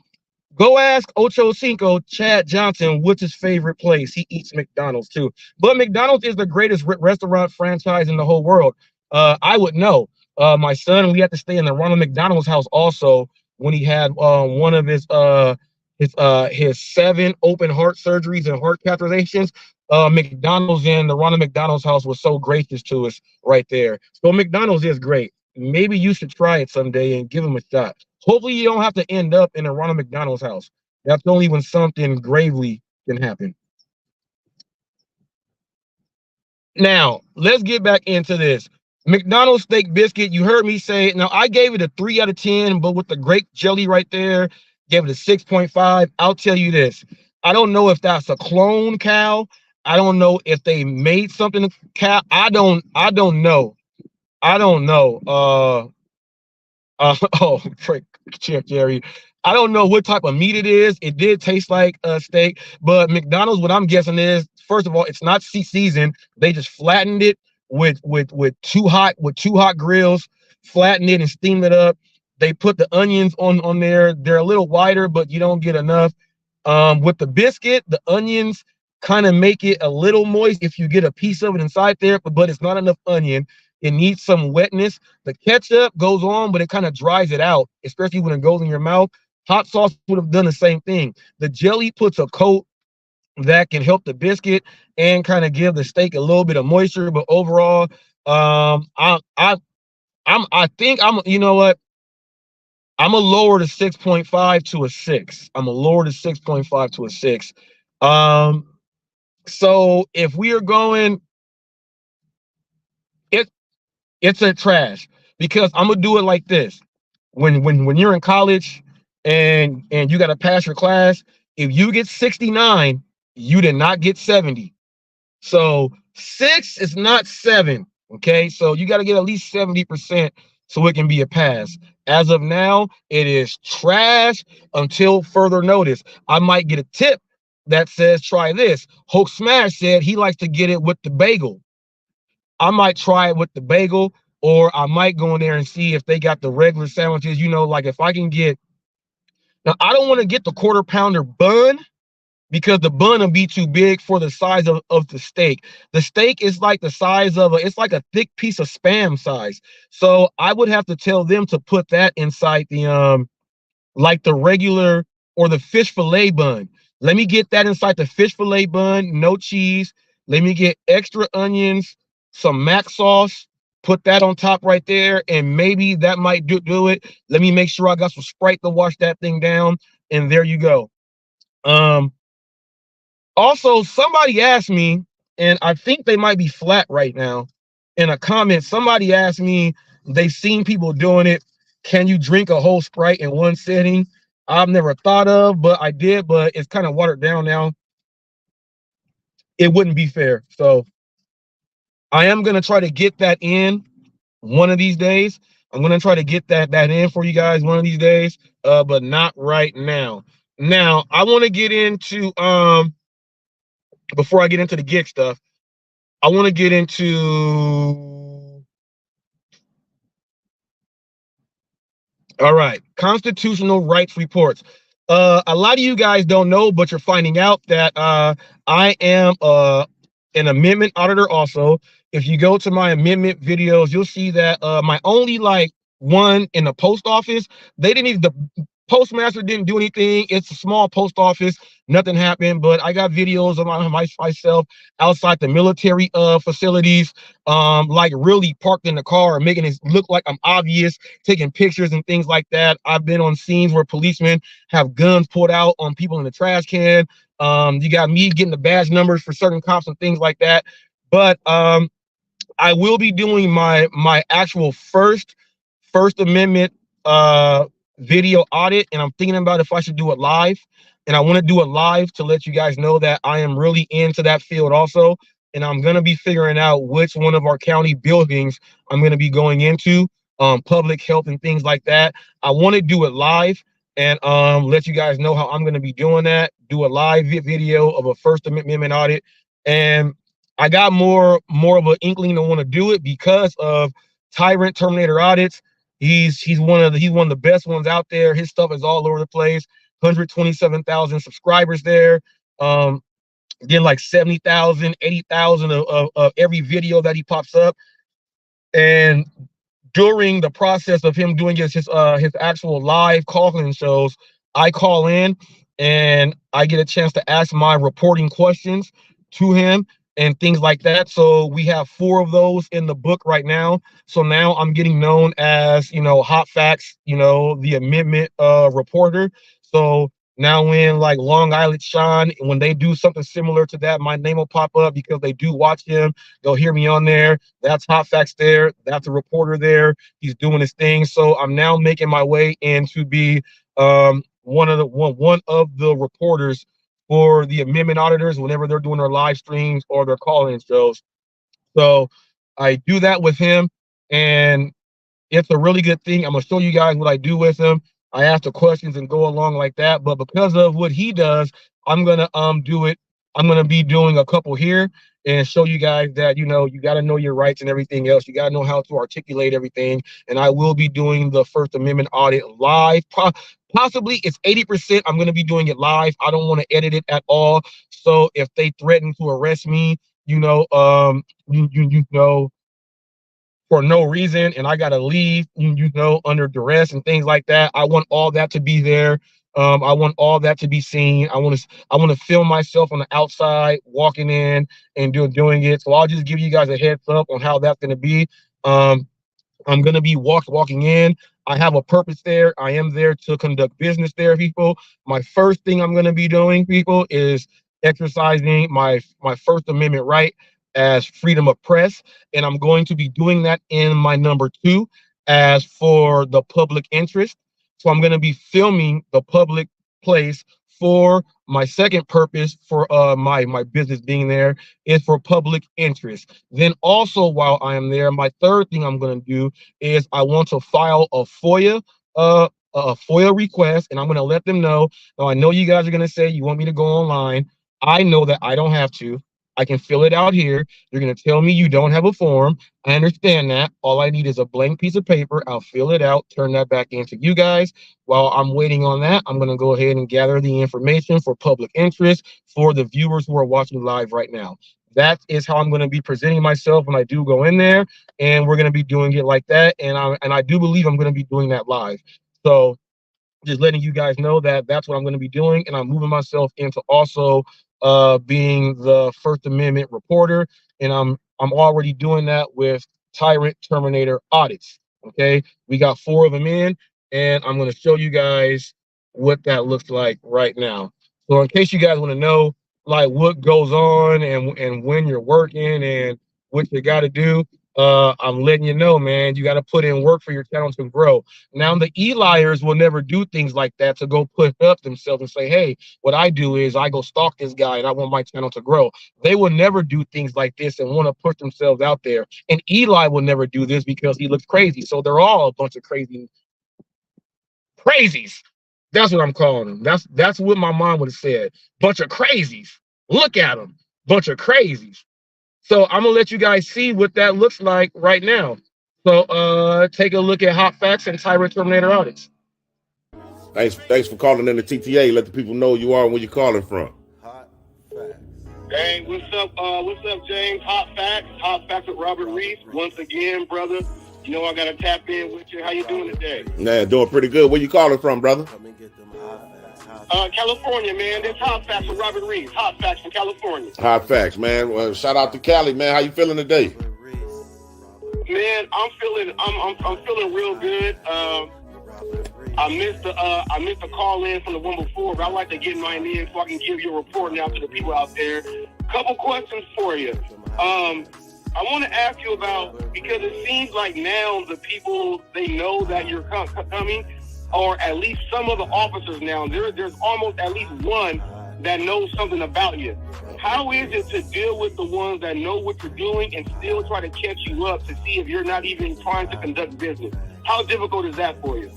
go ask Ocho Cinco, Chad Johnson, what's his favorite place. He eats McDonald's too. But McDonald's is the greatest restaurant franchise in the whole world. I would know. My son, we had to stay in the Ronald McDonald's house also when he had one of his 7 open heart surgeries and heart catheterizations. McDonald's in the Ronald McDonald's house was so gracious to us right there. So McDonald's is great. Maybe you should try it someday and give them a shot. Hopefully you don't have to end up in a Ronald McDonald's house. That's only when something gravely can happen. Now, let's get back into this. McDonald's steak biscuit, you heard me say, now I gave it a 3 out of 10, but with the grape jelly right there, gave it a 6.5. I'll tell you this. I don't know if that's a clone cow. I don't know if they made something cow. I don't know. Oh, trick, Chef Jerry. I don't know what type of meat it is. It did taste like a steak, but McDonald's, what I'm guessing is, first of all, it's not seasoned. They just flattened it with two hot grills, flattened it and steamed it up. They put the onions on there. They're a little wider, but you don't get enough. With the biscuit, the onions kind of make it a little moist if you get a piece of it inside there, but it's not enough onion. It needs some wetness. The ketchup goes on, but it kind of dries it out, especially when it goes in your mouth. Hot sauce would have done the same thing. The jelly puts a coat that can help the biscuit and kind of give the steak a little bit of moisture. But overall, I think you know what? I'm gonna lower the 6.5 to a 6. I'm gonna lower the 6.5 to a 6. So if we are going, it's a trash, because I'm gonna do it like this. When you're in college and you gotta pass your class, if you get 69, you did not get 70. So 6 is not 7. Okay, so you got to get at least 70% so it can be a pass. As of now, it is trash until further notice. I might get a tip that says try this. Hulk Smash said he likes to get it with the bagel. I might try it with the bagel, or I might go in there and see if they got the regular sandwiches. You know, like if I can get, now I don't want to get the quarter pounder bun, because the bun will be too big for the size of the steak. The steak is like the size of it's like a thick piece of Spam size. So I would have to tell them to put that inside the like the regular or the fish fillet bun. Let me get that inside the fish fillet bun, no cheese. Let me get extra onions, some mac sauce, put that on top right there, and maybe that might do it. Let me make sure I got some Sprite to wash that thing down, and there you go. Also, somebody asked me, and I think they might be flat right now, in a comment, somebody asked me, they've seen people doing it. Can you drink a whole Sprite in one sitting? I've never thought of, but I did, but it's kind of watered down now. It wouldn't be fair. So I am going to try to get that in one of these days. I'm going to try to get that in for you guys one of these days, but not right now. Now, I want to get into, before I get into the gig stuff, I want to get into, all right, constitutional rights reports. A lot of you guys don't know, but you're finding out that I am an amendment auditor also. If you go to my amendment videos, you'll see that my only like one in the post office, they didn't even, the postmaster didn't do anything. It's a small post office, nothing happened. But I got videos of myself outside the military facilities, like really parked in the car, making it look like I'm obvious, taking pictures and things like that. I've been on scenes where policemen have guns pulled out on people in the trash can. You got me getting the badge numbers for certain cops and things like that. But I will be doing my actual First Amendment video audit, and I'm thinking about if I should do it live. And I want to do it live to let you guys know that I am really into that field also. And I'm gonna be figuring out which one of our county buildings I'm gonna be going into, public health and things like that. I want to do it live and let you guys know how I'm gonna be doing that. Do a live video of a First Amendment audit, and I got more of an inkling to want to do it because of Tyrant Terminator audits. He's one of the best ones out there. His stuff is all over the place. 127,000 subscribers there. Getting like 70,000, 80,000 of every video that he pops up. And during the process of him doing his actual live call-in shows, I call in and I get a chance to ask my reporting questions to him and things like that. So we have 4 of those in the book right now. So now I'm getting known as, Hot Facts, the amendment reporter. So now when like Long Island Sean, when they do something similar to that, my name will pop up because they do watch him. They'll hear me on there. That's Hot Facts there. That's a reporter there. He's doing his thing. So I'm now making my way in to be one of the reporters for the amendment auditors whenever they're doing their live streams or their call-in shows. So I do that with him, and it's a really good thing. I'm gonna show you guys what I do with him. I ask the questions and go along like that. But because of what he does, I'm gonna do it. I'm gonna be doing a couple here and show you guys that you got to know your rights and everything else. You got to know how to articulate everything. And I will be doing the First Amendment audit live. Possibly it's 80%. I'm gonna be doing it live. I don't want to edit it at all. So if they threaten to arrest me, for no reason, and I gotta leave, under duress and things like that, I want all that to be there. I want all that to be seen. I want to film myself on the outside, walking in and doing it. So I'll just give you guys a heads up on how that's gonna be. I'm gonna be walking in. I have a purpose there. I am there to conduct business there, people. My first thing I'm gonna be doing, people, is exercising my First Amendment right as freedom of press, and I'm going to be doing that in my number 2 as for the public interest. So I'm going to be filming the public place for my second purpose for my business being there is for public interest. Then also while I am there, my third thing I'm going to do is I want to file a FOIA request, and I'm going to let them know. Now I know you guys are going to say you want me to go online. I know that I don't have to. I can fill it out here. You're going to tell me you don't have a form. I understand that. All I need is a blank piece of paper. I'll fill it out, turn that back into you guys. While I'm waiting on that, I'm going to go ahead and gather the information for public interest for the viewers who are watching live right now. That is how I'm going to be presenting myself when I do go in there, and we're going to be doing it like that. And I do believe I'm going to be doing that live. So just letting you guys know that that's what I'm going to be doing, and I'm moving myself into also being the First Amendment reporter, and I'm already doing that with Tyrant Terminator audits. Okay, we got 4 of them in, and I'm going to show you guys what that looks like right now. So in case you guys want to know like what goes on and when you're working and what you got to do, I'm letting you know, man, you got to put in work for your channel to grow. Now, the e-liars will never do things like that to go put up themselves and say, hey, what I do is I go stalk this guy and I want my channel to grow. They will never do things like this and want to push themselves out there. And Eli will never do this because he looks crazy. So they're all a bunch of crazies. That's what I'm calling them. That's what my mom would have said. Bunch of crazies. Look at them. Bunch of crazies. So I'm gonna let you guys see what that looks like right now. So take a look at Hot Facts and Tyrant Terminator audits.
Thanks for calling in the TTA. Let the people know who you are and where you're calling from.
Hot Facts.
Hey, what's up, James? Hot Facts with Robert Reese. Once again, brother, you know I gotta tap in with you. How you doing today?
Yeah, doing pretty good. Where you calling from, brother?
California, man. This Hot Facts with Robert Reese. Hot Facts from California.
Hot Facts, man. Well, shout out to Cali, man. How you feeling today?
Man, I'm feeling real good. I missed the call in from the one before, but I like to get mine in so I can give you a report now to the people out there. Couple questions for you. I want to ask you about, because it seems like now the people, they know that you're coming, or at least some of the officers now. There's almost at least one that knows something about you. How is it to deal with the ones that know what you're doing and still try to catch you up to see if you're not even trying to conduct business? How difficult is that for you?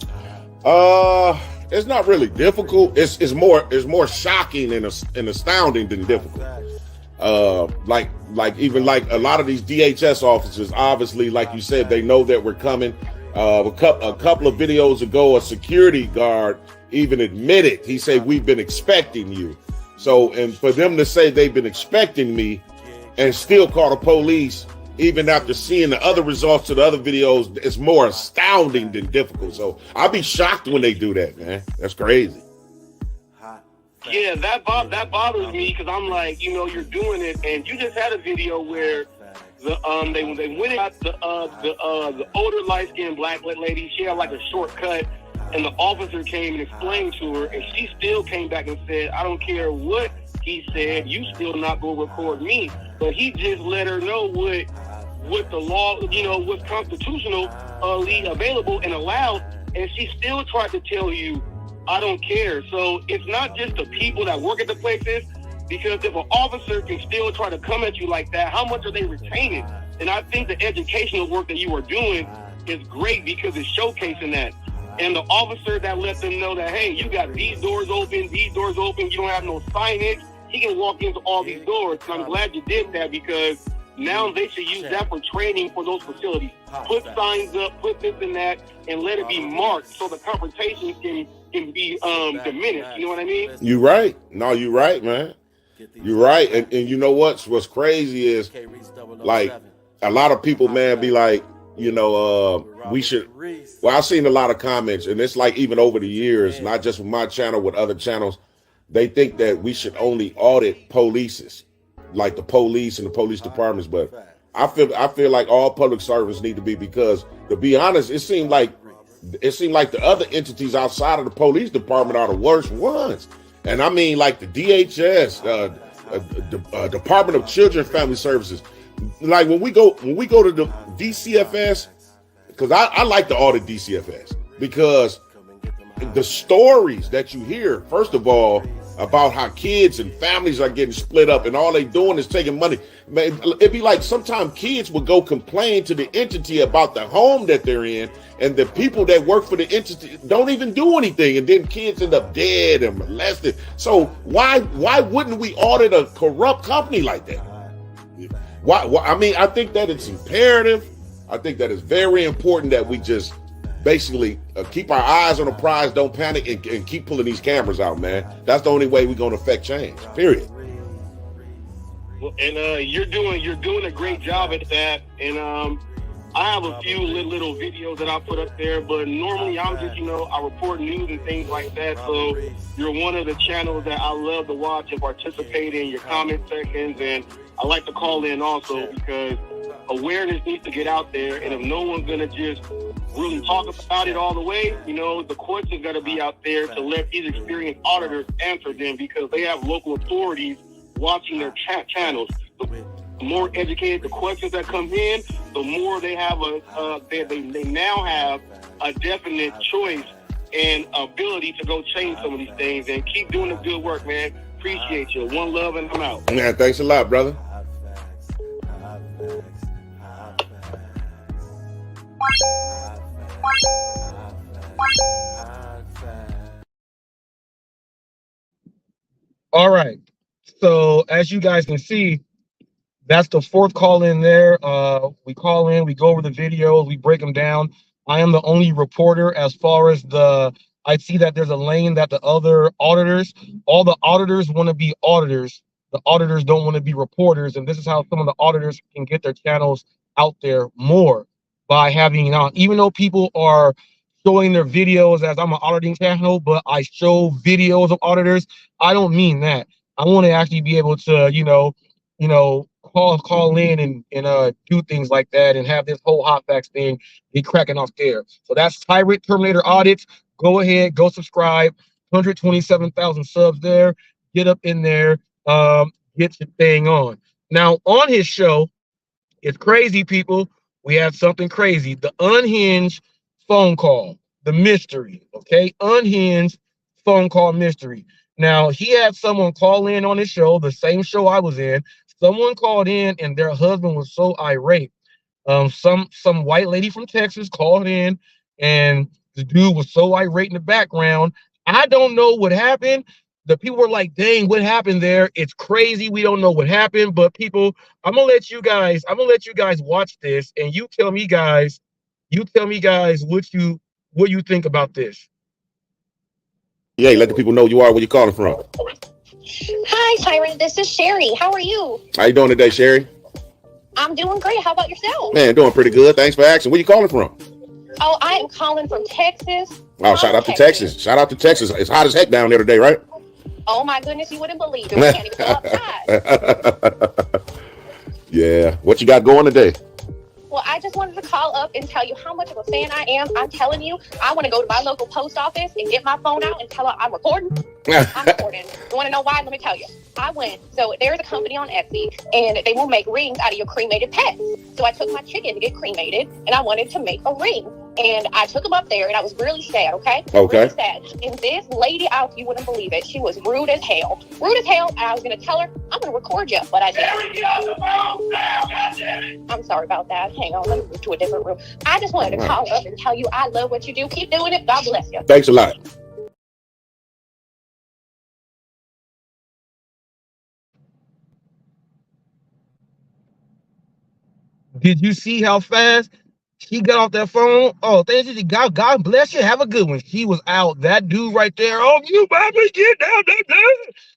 It's not really difficult. It's more shocking and astounding than difficult. Like a lot of these DHS officers, obviously, like you said, they know that we're coming. A couple of videos ago, a security guard even admitted, he said, we've been expecting you. So, and for them to say they've been expecting me and still call the police, even after seeing the other results of the other videos, it's more astounding than difficult. So I'll be shocked when they do that, man. That's crazy.
Yeah, that bothers me, because I'm like, you know, you're doing it, and you just had a video where they went at the older light-skinned black lady. She had like a shortcut, and the officer came and explained to her, and she still came back and said, I don't care what he said, you still not going to record me. But he just let her know what the law, you know, what's constitutionally available and allowed, and she still tried to tell you, I don't care. So it's not just the people that work at the places, because if an officer can still try to come at you like that, how much are they retaining? And I think the educational work that you are doing is great, because it's showcasing that. And the officer that lets them know that, hey, you got these doors open, you don't have no signage, he can walk into all these doors. And I'm glad you did that, because now they should use that for training for those facilities. Put signs up, put this and that, and let it be marked so the confrontations can be diminished. You know what I mean?
You're right. No, you're right, man. You're right. And you know what's crazy is, like, a lot of people, man, be like, you know, we should. Well, I've seen a lot of comments, and it's like even over the years, not just with my channel, with other channels, they think that we should only audit polices, like the police and the police departments. But I feel like all public servants need to be, because, to be honest, it seemed like the other entities outside of the police department are the worst ones. And I mean, like the DHS, Department of Children and Family Services. Like when we go to the DCFS, because I like to audit DCFS, because the stories that you hear, first of all, about how kids and families are getting split up and all they doing is taking money. Man, it'd be like sometimes kids would go complain to the entity about the home that they're in, and the people that work for the entity don't even do anything, and then kids end up dead and molested. So why wouldn't we audit a corrupt company like that? Why? I mean, I think that it's imperative. I think that it's very important that we just basically keep our eyes on the prize, don't panic, and keep pulling these cameras out, man. That's the only way we're going to affect change, period.
Well, and you're doing a great job at that. And I have a few little videos that I put up there, but normally I'm just, you know, I report news and things like that. So you're one of the channels that I love to watch and participate in your comment sections. And I like to call in also, because awareness needs to get out there. And if no one's going to just really talk about it all the way, you know, the questions got to be out there to let these experienced auditors answer them, because they have local authorities watching their channels. The more educated the questions that come in, the more they have they now have a definite choice and ability to go change some of these things. And keep doing the good work, man. Appreciate you. One love, and I'm out.
Man, thanks a lot, brother.
All right. So as you guys can see, that's the fourth call in there. We call in, we go over the videos, we break them down. I am the only reporter as far as I see that there's a lane that the other auditors, all the auditors want to be auditors, the auditors don't want to be reporters, and this is how some of the auditors can get their channels out there more by having even though people are showing their videos as I'm an auditing channel, but I show videos of auditors. I don't mean that. I want to actually be able to, call in and do things like that and have this whole hot facts thing be cracking off there. So that's Tyrant Terminator Audits. Go ahead, go subscribe. 127,000 subs there. Get up in there. Get your thing on. Now on his show, it's crazy, people. We have something crazy. The unhinged phone call, the mystery. Okay, unhinged phone call mystery. Now he had someone call in on his show, the same show I was in. Someone called in and their husband was so irate. Some white lady from Texas called in, and the dude was so irate in the background. I don't know what happened. The people were like, "Dang, what happened there? It's crazy. We don't know what happened." But people, I'm gonna let you guys watch this, and you tell me guys what you think about this.
Yeah, let the people know you are, where you calling from.
Hi, Tyrant. This is Sherry. How are you?
How you doing today, Sherry?
I'm doing great. How about yourself?
Man, doing pretty good. Thanks for asking. Where you calling from?
Oh, I am calling from Texas.
Oh, shout out to Texas. Shout out to Texas. It's hot as heck down there today, right?
Oh my goodness, you wouldn't believe it. We can't even go outside.
Yeah. What you got going today?
Well, I just wanted to call up and tell you how much of a fan I am. I'm telling you, I want to go to my local post office and get my phone out and tell her I'm recording. I'm recording. You want to know why? Let me tell you. I went. So there's a company on Etsy, and they will make rings out of your cremated pets. So I took my chicken to get cremated, and I wanted to make a ring. And I took them up there, and I was really sad, okay?
Okay.
Really sad. And this lady out, you wouldn't believe it. She was rude as hell. Rude as hell. And I was going to tell her, I'm going to record you, but I didn't. Get off the phone now, goddammit. I'm sorry about that. Hang on. Let me move to a different room. I just wanted to call up and tell you I love what you do. Keep doing it. God bless you.
Thanks a lot.
Did you see how fast she got off that phone? Oh, thank you. God bless you. Have a good one. She was out. That dude right there. Oh, you Bobby, get down.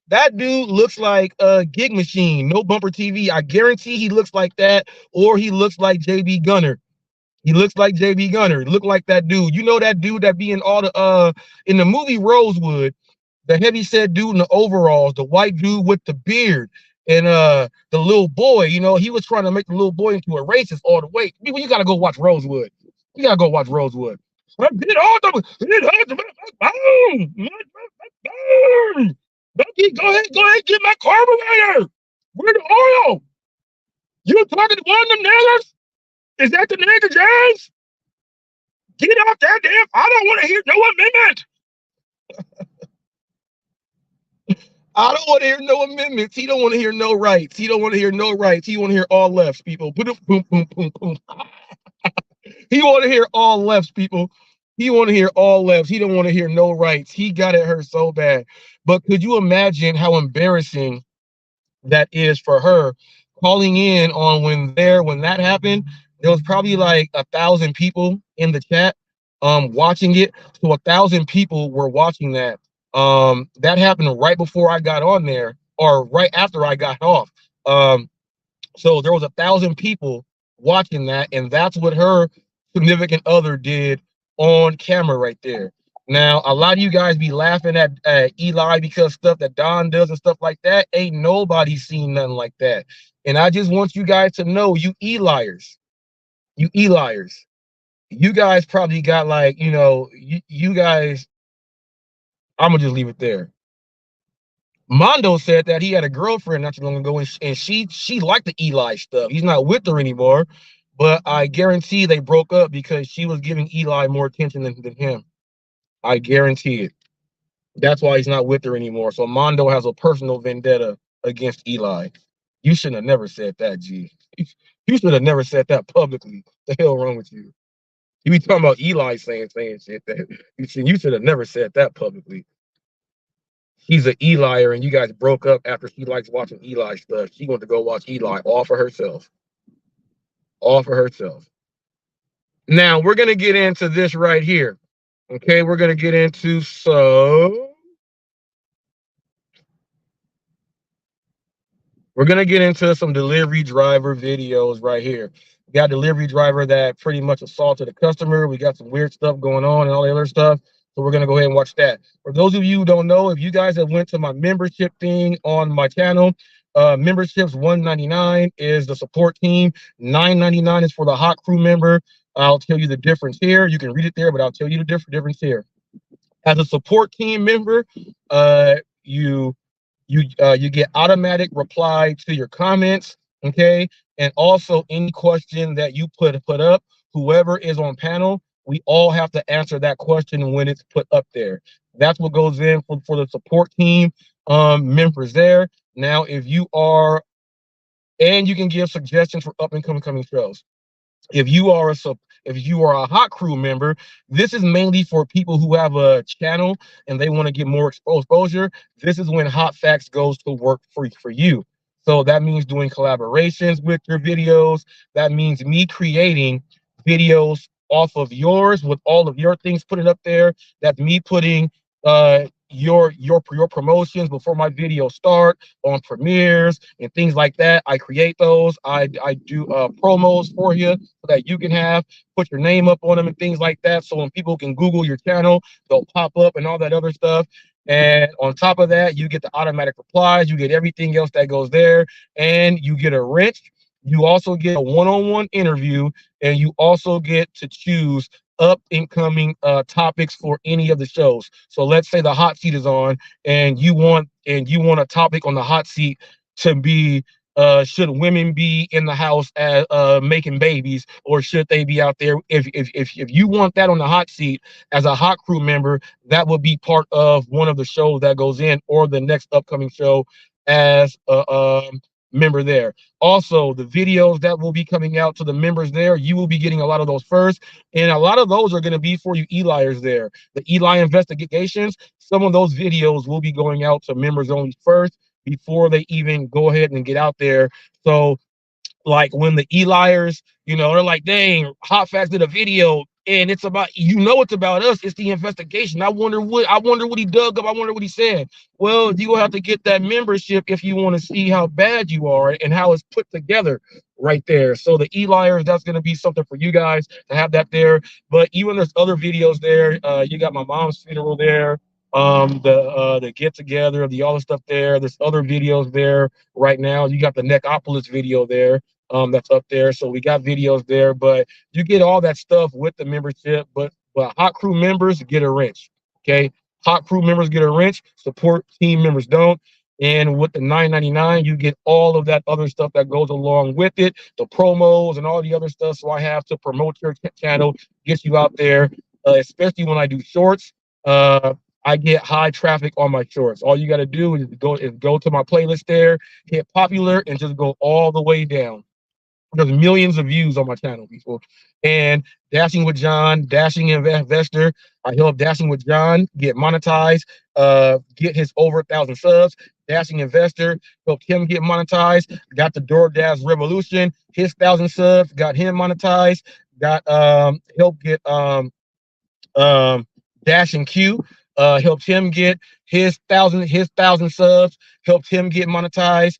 That dude looks like a Gig Machine. No Bumper TV. I guarantee he looks like that, or he looks like JB Gunner. He looks like JB Gunner. Look like that dude. You know that dude that be in all the in the movie Rosewood, the heavyset dude in the overalls, the white dude with the beard, and the little boy, he was trying to make the little boy into a racist all the way. People, you gotta go watch Rosewood. You gotta go watch Rosewood. Becky, go ahead, get my carburetor. Where's the oil? You talking to one of them niggers? Is that the nigger, James? Get off that damn. I don't want to hear no amendment. I don't want to hear no amendments. He don't want to hear no rights. He don't want to hear no rights. He want to hear all lefts, people. Boom, boom, boom, boom, boom. He want to hear all lefts, people. He want to hear all lefts. He don't want to hear no rights. He got it hurt so bad. But could you imagine how embarrassing that is for her calling in on when that happened? There was probably like 1,000 people in the chat watching it. So 1,000 people were watching that. That happened right before I got on there, or right after I got off. So there was 1,000 people watching that, and that's what her significant other did on camera right there. Now, a lot of you guys be laughing at Eli because stuff that Don does and stuff like that. Ain't nobody seen nothing like that. And I just want you guys to know, you Eliers, you guys probably got like, you guys, I'm gonna just leave it there. Mondo said that he had a girlfriend not too long ago, and she liked the Eli stuff. He's not with her anymore, but I guarantee they broke up because she was giving Eli more attention than him. I guarantee it. That's why he's not with her anymore. So Mondo has a personal vendetta against Eli. You shouldn't have never said that, G. You should have never said that publicly. What the hell wrong with you? You be talking about Eli saying shit that you should have never said that publicly. She's an Elier, and you guys broke up after she likes watching Eli stuff. She went to go watch Eli all for herself. All for herself. Now we're gonna get into this right here. Okay, we're gonna get into We're gonna get into some delivery driver videos right here. We got a delivery driver that pretty much assaulted a customer. We got some weird stuff going on and all the other stuff. So we're gonna go ahead and watch that. For those of you who don't know, if you guys have went to my membership thing on my channel, memberships $199 is the support team, $9.99 is for the hot crew member. I'll tell you the difference here. You can read it there, but I'll tell you the difference here. As a support team member, you get automatic reply to your comments, okay? And also any question that you put up, whoever is on panel, we all have to answer that question when it's put up there. That's what goes in for the support team members there. Now, if you are, and you can give suggestions for up and coming shows. If you are a hot crew member, this is mainly for people who have a channel and they want to get more exposure. This is when Hot Facts goes to work for you. So that means doing collaborations with your videos. That means me creating videos off of yours with all of your things put it up there. That's me putting your promotions before my videos start on premieres and things like that. I create those. I do promos for you so that you can put your name up on them and things like that. So when people can Google your channel, they'll pop up and all that other stuff. And on top of that, you get the automatic replies, you get everything else that goes there, and you get a wrench. You also get a one-on-one interview, and you also get to choose up and coming topics for any of the shows. So let's say the hot seat is on and you want a topic on the hot seat to be should women be in the house making babies, or should they be out there? If you want that on the hot seat as a hot crew member, that will be part of one of the shows that goes in, or the next upcoming show as a member there. Also, the videos that will be coming out to the members there, you will be getting a lot of those first, and a lot of those are going to be for you Eliers there. The Eli investigations, some of those videos will be going out to members only first before they even go ahead and get out there. So like when the Eliers, they're like, dang, Hot Facts did a video and it's about, it's about us. It's the investigation. I wonder what he dug up. I wonder what he said. Well, you will have to get that membership if you want to see how bad you are and how it's put together right there. So the Eliers, that's going to be something for you guys to have that there. But even there's other videos there. You got my mom's funeral there. The get together, all the stuff there. There's other videos there right now. You got the Neckopolis video there. That's up there. So we got videos there, but you get all that stuff with the membership. But hot crew members get a wrench. Okay, hot crew members get a wrench. Support team members don't. And with the $9.99, you get all of that other stuff that goes along with it, the promos and all the other stuff. So I have to promote your channel, get you out there, especially when I do shorts. I get high traffic on my shorts. All you got to do is go to my playlist there, hit popular, and just go all the way down. There's millions of views on my channel, people. And Dashing with John, Dashing Investor, I help Dashing with John get monetized, get his over 1,000 subs. Dashing Investor helped him get monetized. Got the DoorDash Revolution, his 1,000 subs, got him monetized. Got helped get Dashing Q. Helped him get his thousand subs, helped him get monetized.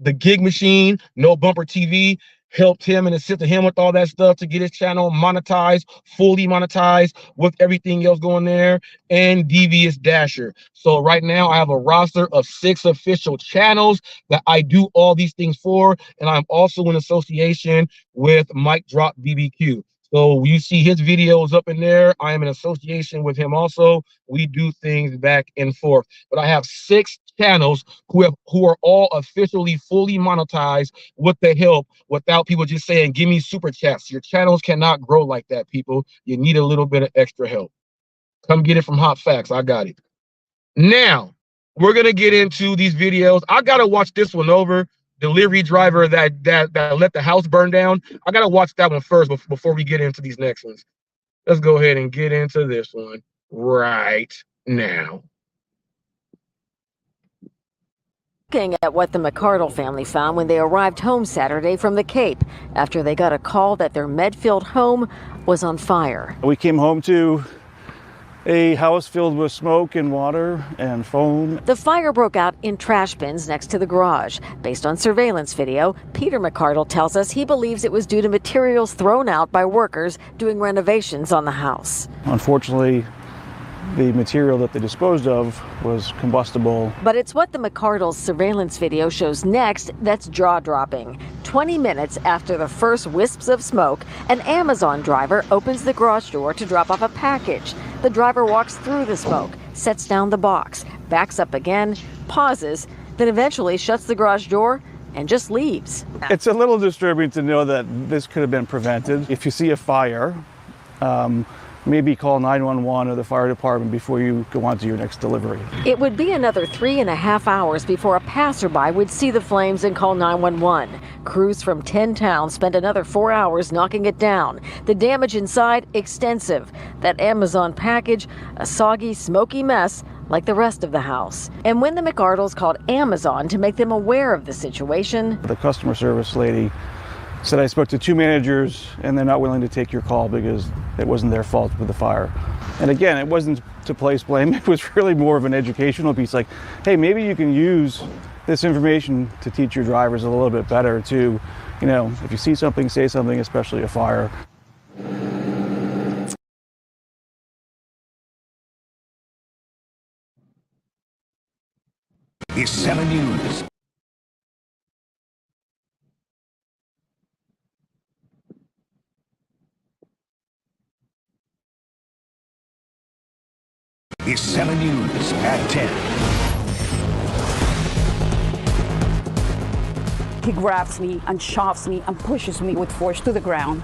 The Gig Machine, No Bumper TV, helped him and assisted him with all that stuff to get his channel monetized, fully monetized with everything else going there. And Devious Dasher. So right now I have a roster of 6 official channels that I do all these things for, and I'm also in association with Mike Drop BBQ. So you see his videos up in there. I am in association with him also. We do things back and forth. But I have 6 channels who are all officially fully monetized with the help, without people just saying, give me super chats. Your channels cannot grow like that, people. You need a little bit of extra help. Come get it from Hot Facts. I got it. Now, we're going to get into these videos. I got to watch this one over. Delivery driver that let the house burn down. I gotta watch that one first before we get into these next ones. Let's go ahead and get into this one right now.
Looking at what the McCardle family found when they arrived home Saturday from the Cape after they got a call that their Medfield home was on fire.
We came home to a house filled with smoke and water and foam.
The fire broke out in trash bins next to the garage. Based on surveillance video, Peter McCardle tells us he believes it was due to materials thrown out by workers doing renovations on the house.
Unfortunately, the material that they disposed of was combustible.
But it's what the McCardles surveillance video shows next that's jaw-dropping. 20 minutes after the first wisps of smoke, an Amazon driver opens the garage door to drop off a package. The driver walks through the smoke, sets down the box, backs up again, pauses, then eventually shuts the garage door and just leaves.
It's a little disturbing to know that this could have been prevented. If you see a fire, maybe call 911 or the fire department before you go on to your next delivery.
It would be another 3.5 hours before a passerby would see the flames and call 911. Crews from 10 towns spent another 4 hours knocking it down. The damage inside, extensive. That Amazon package, a soggy, smoky mess like the rest of the house. And when the McCardles called Amazon to make them aware of the situation,
the customer service lady said, I spoke to 2 managers and they're not willing to take your call because it wasn't their fault with the fire. And again, it wasn't to place blame. It was really more of an educational piece. Like, hey, maybe you can use this information to teach your drivers a little bit better to, you know, if you see something, say something, especially a fire.
It's 7 News. It's 7 News at 10.
He grabs me and shoves me and pushes me with force to the ground.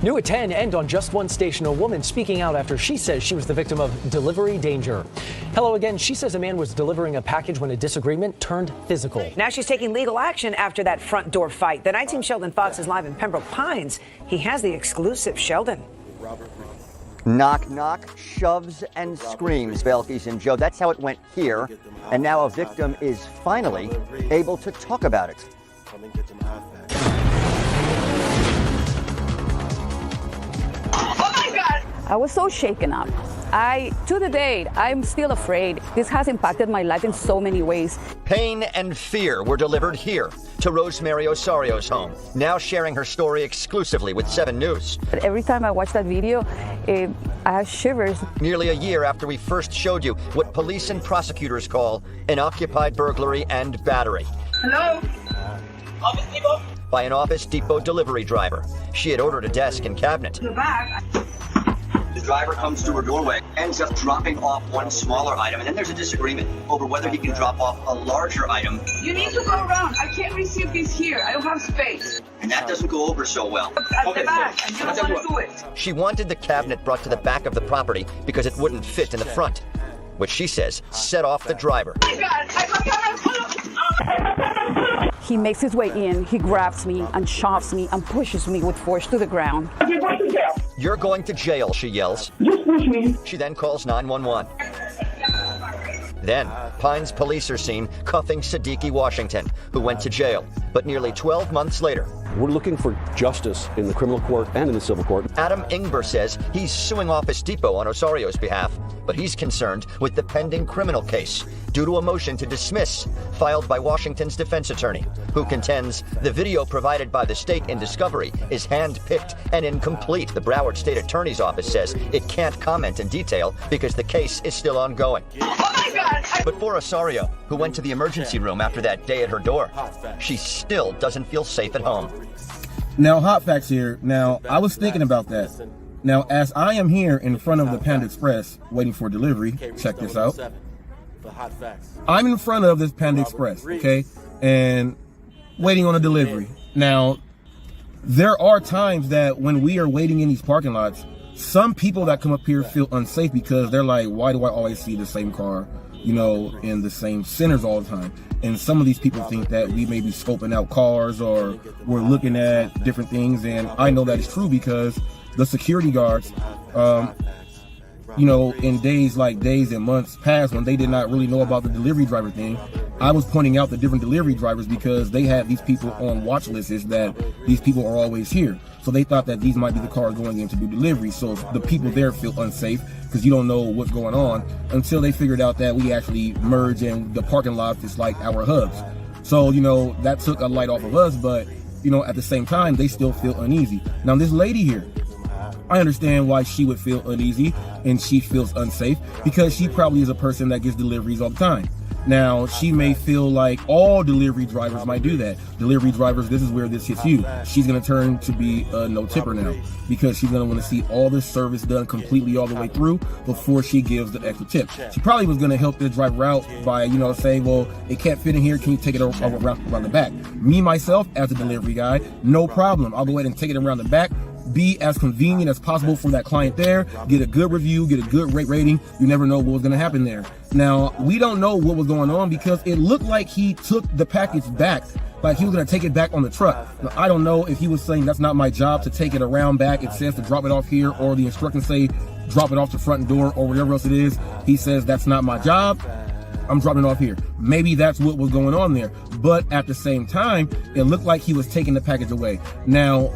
New at 10 and on Just One Station, a woman speaking out after she says she was the victim of delivery danger. Hello again. She says a man was delivering a package when a disagreement turned physical.
Now she's taking legal action after that front door fight. The 19 Sheldon Fox is live in Pembroke Pines. He has the exclusive. Sheldon.
Knock, knock, shoves and screams, Belkis and Joe. That's how it went here. And now a victim is finally able to talk about it.
Oh my God! I was so shaken up. To the date, I'm still afraid. This has impacted my life in so many ways.
Pain and fear were delivered here to Rosemary Osario's home, now sharing her story exclusively with 7 News.
But every time I watch that video, I have shivers.
Nearly a year after we first showed you what police and prosecutors call an occupied burglary and battery.
Hello? Office Depot?
By an Office Depot delivery driver. She had ordered a desk and cabinet.
You're back.
The driver comes to her doorway, ends up dropping off one smaller item, and then there's a disagreement over whether he can drop off a larger item.
You need to go around. I can't receive this here. I don't have space.
And that doesn't go over so well.
At the back. I don't want to do it.
She wanted the cabinet brought to the back of the property because it wouldn't fit in the front, which she says set off the driver.
Oh my God! He makes his way in, he grabs me and shoves me and pushes me with force to the ground.
You're going to jail, she yells.
Just push me.
She then calls 911. Then, Pines police are seen cuffing Siddiqui Washington, who went to jail. But nearly 12 months later,
we're looking for justice in the criminal court and in the civil court.
Adam Ingber says he's suing Office Depot on Osario's behalf, but he's concerned with the pending criminal case due to a motion to dismiss filed by Washington's defense attorney, who contends the video provided by the state in discovery is hand-picked and incomplete. The Broward State Attorney's Office says it can't comment in detail because the case is still ongoing.
Oh my God!
But for Osario, who went to the emergency room after that day at her door, she still doesn't feel safe at home.
Now, hot facts here. Now, I was thinking about that. Now, as I am here in front of the Panda Express waiting for delivery, check this out. I'm in front of this Panda Express, okay, and waiting on a delivery. Now, there are times that when we are waiting in these parking lots, some people that come up here feel unsafe because they're like, why do I always see the same car, you know, in the same centers all the time? And some of these people think that we may be scoping out cars or we're looking at different things. And I know that is true because the security guards, you know, in days and months past when they did not really know about the delivery driver thing, I was pointing out the different delivery drivers because they had these people on watch lists that these people are always here. So they thought that these might be the cars going in to do delivery. So the people there feel unsafe because you don't know what's going on until they figured out that we actually merge and the parking lot is like our hubs. So, you know, that took a light off of us, but, you know, at the same time, they still feel uneasy. Now, this lady here, I understand why she would feel uneasy and she feels unsafe because she probably is a person that gets deliveries all the time. Now, she may feel like all delivery drivers might do that. Delivery drivers, this is where this hits you. She's going to turn to be a no-tipper now because she's going to want to see all this service done completely all the way through before she gives the extra tip. She probably was going to help the driver out by, you know, saying, well, it can't fit in here. Can you take it around the back? Me, myself, as a delivery guy, no problem. I'll go ahead and take it around the back. Be as convenient as possible for that client there, get a good review, get a good rating. You never know what was going to happen there. Now, we don't know what was going on because it looked like he took the package back, like he was going to take it back on the truck. Now, I don't know if he was saying that's not my job to take it around back. It says to drop it off here, or the instructions say drop it off the front door or whatever else it is. He says that's not my job. I'm dropping it off here. Maybe that's what was going on there. But at the same time, it looked like he was taking the package away. Now,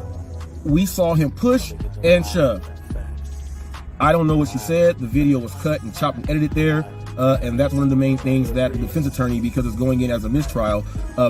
we saw him push and shove. I don't know what she said. The video was cut and chopped and edited there. And that's one of the main things that the defense attorney, because it's going in as a mistrial,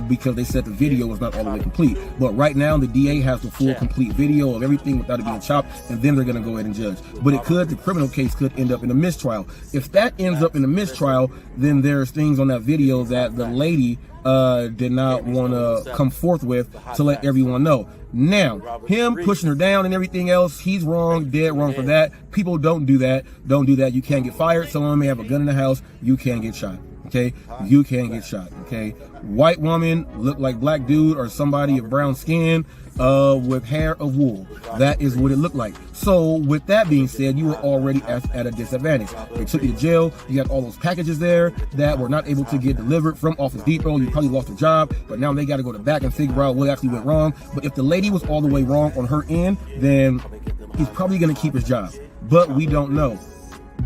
because they said the video was not all the way complete. But right now, the DA has the full complete video of everything without it being chopped, and then they're going to go ahead and judge. But the criminal case could end up in a mistrial. If that ends up in a mistrial, then there's things on that video that the lady did not want to come forth with to let everyone know. Now, him pushing her down and everything else, he's wrong, dead wrong for that. People don't do that. Don't do that. You can't get fired. Someone may have a gun in the house. You can get shot. Okay? You can get shot. Okay? White woman, look like black dude or somebody of brown skin with hair of wool. That is what it looked like. So with that being said, you were already at a disadvantage. They took you to jail. You got all those packages there that were not able to get delivered from Office Depot. You probably lost your job, but now they got to go to back and figure out what actually went wrong. But if the lady was all the way wrong on her end, then he's probably going to keep his job. But we don't know.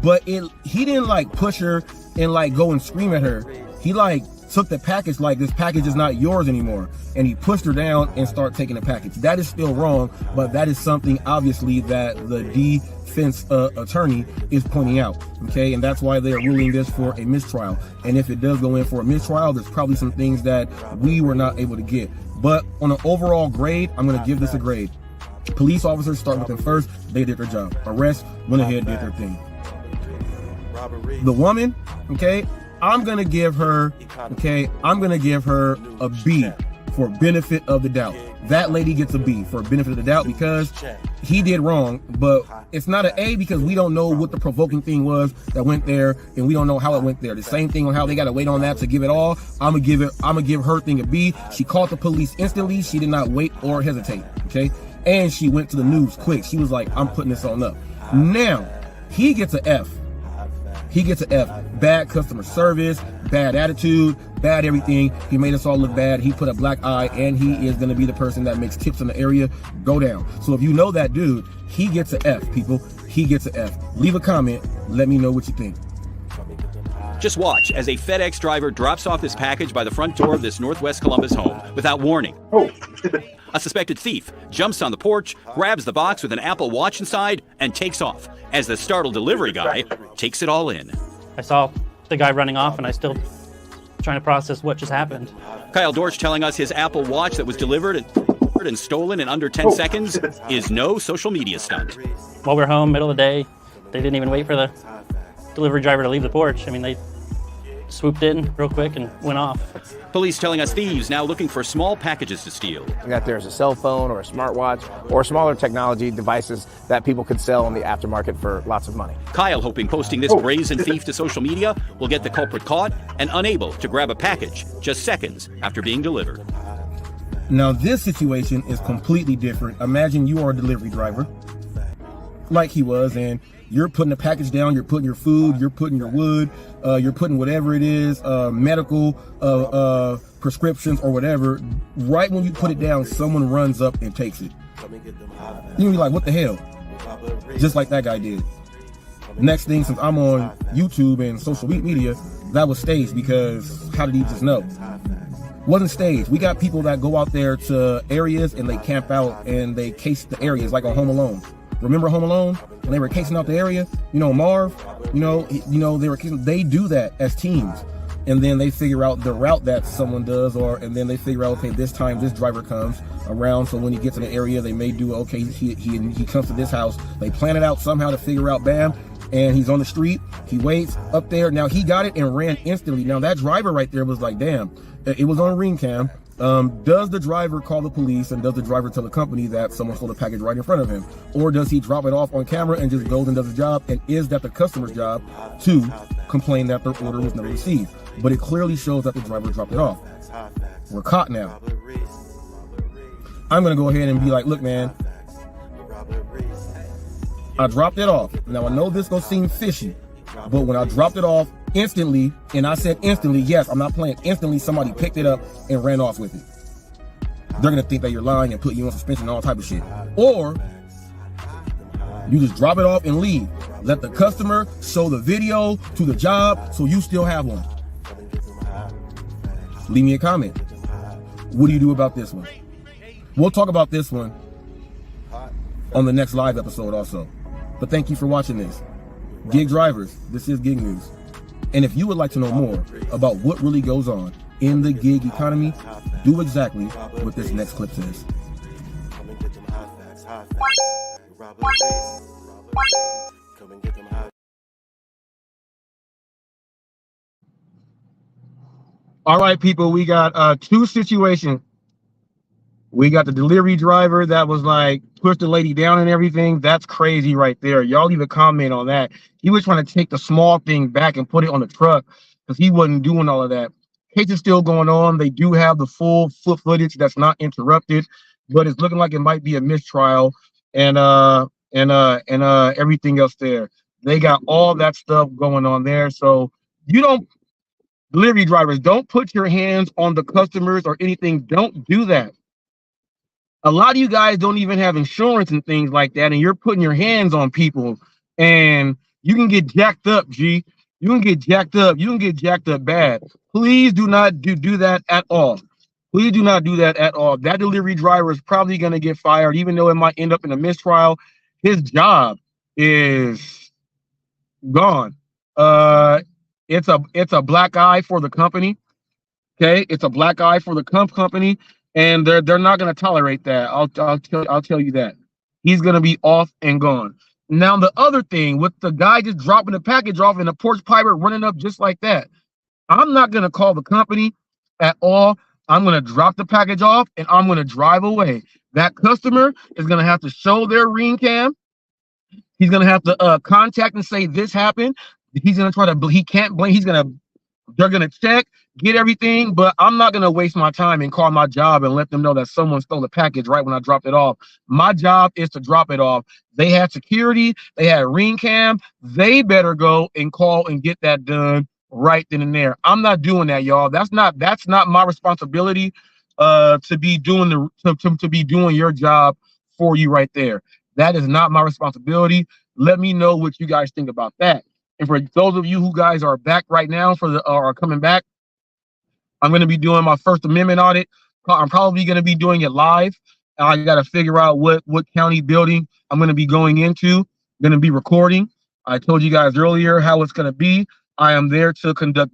But he didn't like push her and like go and scream at her. He like took the package like this package is not yours anymore, and he pushed her down and started taking the package. That is still wrong, but that is something obviously that the defense attorney is pointing out. Okay, and that's why they are ruling this for a mistrial. And if it does go in for a mistrial, there's probably some things that we were not able to get. But on an overall grade, I'm going to give this a grade. Police officers, start with them first. They did their job. Arrest, went ahead, did their thing. The woman, okay, I'm going to give her a B for benefit of the doubt. That lady gets a B for benefit of the doubt because he did wrong, but it's not an A because we don't know what the provoking thing was that went there, and we don't know how it went there. The same thing on how they got to wait on that to give it all. I'm gonna give her thing a B. She called the police instantly. She did not wait or hesitate. Okay, and she went to the news quick. She was like, I'm putting this on up. Now he gets an F. He gets an F. Bad customer service, bad attitude, bad everything. He made us all look bad. He put a black eye, and he is going to be the person that makes tips in the area go down. So if you know that dude, he gets an F, people. He gets an F. Leave a comment. Let me know what you think.
Just watch as a FedEx driver drops off this package by the front door of this Northwest Columbus home without warning. A suspected thief jumps on the porch, grabs the box with an Apple Watch inside, and takes off as the startled delivery guy takes it all in.
I saw the guy running off, and I still trying to process what just happened.
Kyle Dorsch telling us his Apple Watch that was delivered and stolen in under 10 seconds is no social media stunt.
While we're home, middle of the day, they didn't even wait for the delivery driver to leave the porch. I mean, they swooped in real quick and went off.
Police telling us thieves now looking for small packages to steal.
That there's a cell phone or a smartwatch or smaller technology devices that people could sell in the aftermarket for lots of money.
Kyle hoping posting this brazen thief to social media will get the culprit caught and unable to grab a package just seconds after being delivered.
Now this situation is completely different. Imagine you are a delivery driver like he was, and you're putting a package down, you're putting your food, you're putting your wood, you're putting whatever it is, medical prescriptions or whatever. Right when you put it down, someone runs up and takes it. You'll be like, what the hell? Just like that guy did. Next thing, since I'm on YouTube and social media, that was staged because how did he just know? Wasn't staged. We got people that go out there to areas and they camp out and they case the areas, like on Home Alone. Remember Home Alone when they were casing out the area? You know, Marv. You know they were casing. They do that as teams, and then they figure out the route that someone does, and then they figure out, okay, this time this driver comes around. So when he gets in the area, they may do, okay, he comes to this house. They plan it out somehow to figure out, bam, and he's on the street. He waits up there. Now he got it and ran instantly. Now that driver right there was like, damn. It was on ring cam. Does the driver call the police, and does the driver tell the company that someone stole the package right in front of him? Or does he drop it off on camera and just goes and does his job? And is that the customer's job to complain that their order was never received? But it clearly shows that the driver dropped it off. We're caught now. I'm gonna go ahead and be like, look, man, I dropped it off. Now I know this gonna seem fishy, but when I dropped it off instantly, and I said instantly, yes, I'm not playing, instantly somebody picked it up and ran off with it. They're gonna think that you're lying and put you on suspension and all type of shit. Or you just drop it off and leave. Let the customer show the video to the job so you still have one. Leave me a comment. What do you do about this one? We'll talk about this one on the next live episode also. But thank you for watching this. Gig drivers, this is Gig News. And if you would like to know more about what really goes on in the gig economy, do exactly what this next clip says.
All right, people, we got two situations. We got the delivery driver that was like pushed the lady down and everything. That's crazy right there. Y'all leave a comment on that. He was trying to take the small thing back and put it on the truck because he wasn't doing all of that. Case is still going on. They do have the full footage that's not interrupted, but it's looking like it might be a mistrial and everything else there. They got all that stuff going on there. So delivery drivers, don't put your hands on the customers or anything. Don't do that. A lot of you guys don't even have insurance and things like that, and you're putting your hands on people, and you can get jacked up, G. You can get jacked up. You can get jacked up bad. Please do not do that at all. Please do not do that at all. That delivery driver is probably going to get fired, even though it might end up in a mistrial. His job is gone. It's a black eye for the company. Okay, it's a black eye for the company. And they're not going to tolerate that. I'll tell you that. He's going to be off and gone. Now, the other thing with the guy just dropping the package off and the porch piper running up just like that, I'm not going to call the company at all. I'm going to drop the package off and I'm going to drive away. That customer is going to have to show their ring cam. He's going to have to contact and say this happened. He's going to try to, he can't blame, they're going to check, get everything, but I'm not going to waste my time and call my job and let them know that someone stole the package right when I dropped it off. My job is to drop it off. They had security. They had ring cam. They better go and call and get that done right then and there. I'm not doing that, y'all. That's not my responsibility to be doing to be doing your job for you right there. That is not my responsibility. Let me know what you guys think about that. And for those of you who guys are back right now are coming back, I'm going to be doing my First Amendment audit. I'm probably going to be doing it live. I got to figure out what county building I'm going to be going into. I'm going to be recording. I told you guys earlier how it's going to be. I am there to conduct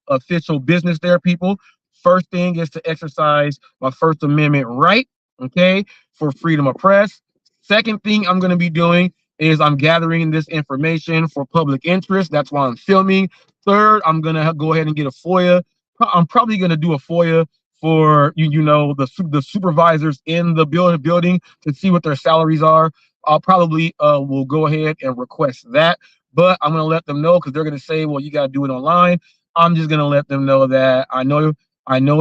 official business there, people. First thing is to exercise my First Amendment right, okay, for freedom of press. Second thing I'm going to be doing is I'm gathering this information for public interest. That's why I'm filming. Third, I'm going to go ahead and get a FOIA. I'm probably going to do a FOIA for, the supervisors in the building to see what their salaries are. I'll probably will go ahead and request that. But I'm going to let them know because they're going to say, well, you got to do it online. I'm just going to let them know that I know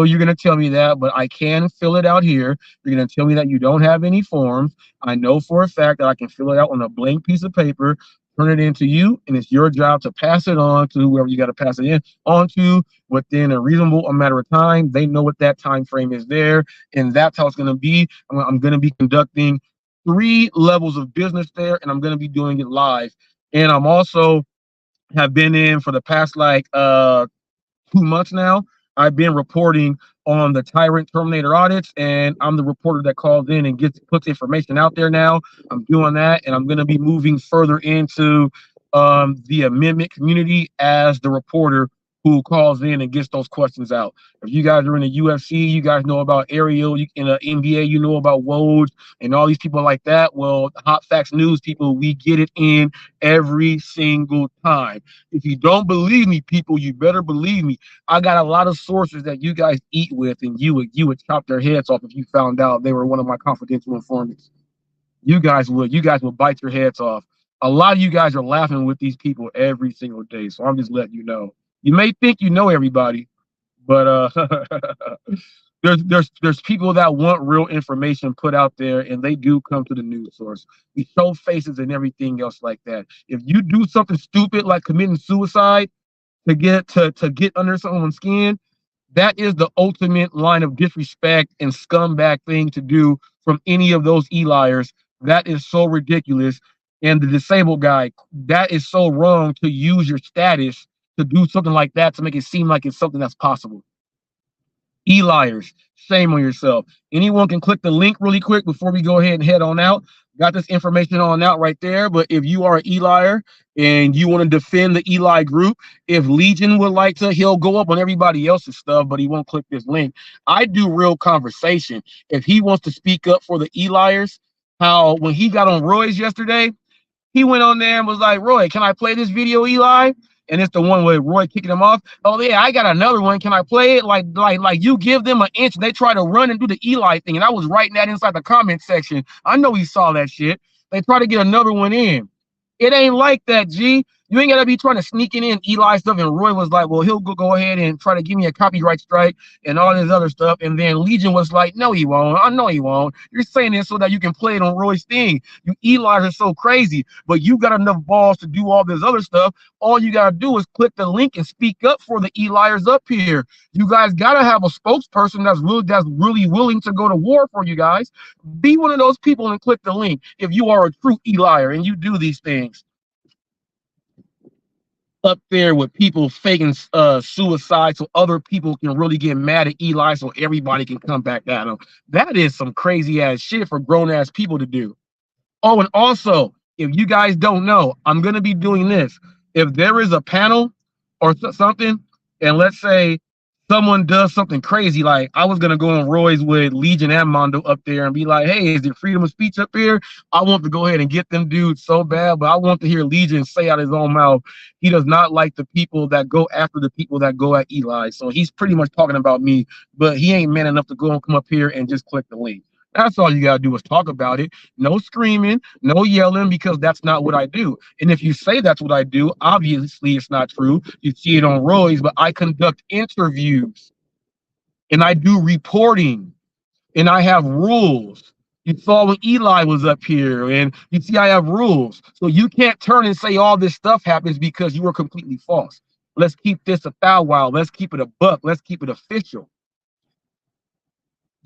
you're going to tell me that, but I can fill it out here. You're going to tell me that you don't have any forms. I know for a fact that I can fill it out on a blank piece of paper, turn it into you, and it's your job to pass it on to whoever you got to pass it on to within a reasonable amount of time. They know what that time frame is there, and that's how it's going to be. I'm going to be conducting 3 levels of business there, and I'm going to be doing it live. And I'm also have been in for the past 2 months now. I've been reporting on the Tyrant Terminator audits, and I'm the reporter that calls in and puts information out there now. I'm doing that, and I'm going to be moving further into the amendment community as the reporter who calls in and gets those questions out. If you guys are in the UFC, you guys know about Ariel. In the NBA, you know about Woj and all these people like that. Well, Hot Facts News people, we get it in every single time. If you don't believe me, people, you better believe me. I got a lot of sources that you guys eat with, and you would chop their heads off if you found out they were one of my confidential informants. You guys would bite your heads off. A lot of you guys are laughing with these people every single day, so I'm just letting you know. You may think you know everybody, but there's people that want real information put out there, and they do come to the news source. We show faces and everything else like that. If you do something stupid like committing suicide to get under someone's skin, that is the ultimate line of disrespect and scumbag thing to do from any of those e-liars. That is so ridiculous. And the disabled guy, that is so wrong to use your status to do something like that to make it seem like it's something that's possible. E-liars, shame on yourself. Anyone can click the link really quick before we go ahead and head on out. Got this information on out right there. But if you are an e-liar and you want to defend the Eli group, if Legion would like to, he'll go up on everybody else's stuff, but he won't click this link. I do real conversation. If he wants to speak up for the e-liars, how when he got on Roy's yesterday, he went on there and was like, Roy, can I play this video, Eli? And it's the one with Roy kicking him off. Oh yeah, I got another one. Can I play it? Like you give them an inch, they try to run and do the Eli thing. And I was writing that inside the comment section. I know he saw that shit. They try to get another one in. It ain't like that, G. You ain't gotta be trying to sneak it in Eli stuff. And Roy was like, well, he'll go ahead and try to give me a copyright strike and all this other stuff. And then Legion was like, no, he won't. I know he won't. You're saying this so that you can play it on Roy's thing. You Eli's are so crazy, but you got enough balls to do all this other stuff. All you gotta do is click the link and speak up for the Eli's up here. You guys gotta have a spokesperson that's really willing to go to war for you guys. Be one of those people and click the link if you are a true Eli and you do these things. Up there with people faking suicide so other people can really get mad at Eli so everybody can come back at him. That is some crazy ass shit for grown ass people to do. Oh, and also, if you guys don't know, I'm going to be doing this. If there is a panel or something, and let's say someone does something crazy, like I was going to go on Roy's with Legion and Mondo up there and be like, hey, is there freedom of speech up here? I want to go ahead and get them dudes so bad, but I want to hear Legion say out his own mouth, he does not like the people that go after the people that go at Eli. So he's pretty much talking about me, but he ain't man enough to go and come up here and just click the link. That's all you got to do is talk about it. No screaming, no yelling, because that's not what I do. And if you say that's what I do, obviously it's not true. You see it on Roy's, but I conduct interviews and I do reporting and I have rules. You saw when Eli was up here and you see I have rules. So you can't turn and say all this stuff happens because you were completely false. Let's keep this a thou wow. Let's keep it a buck. Let's keep it official.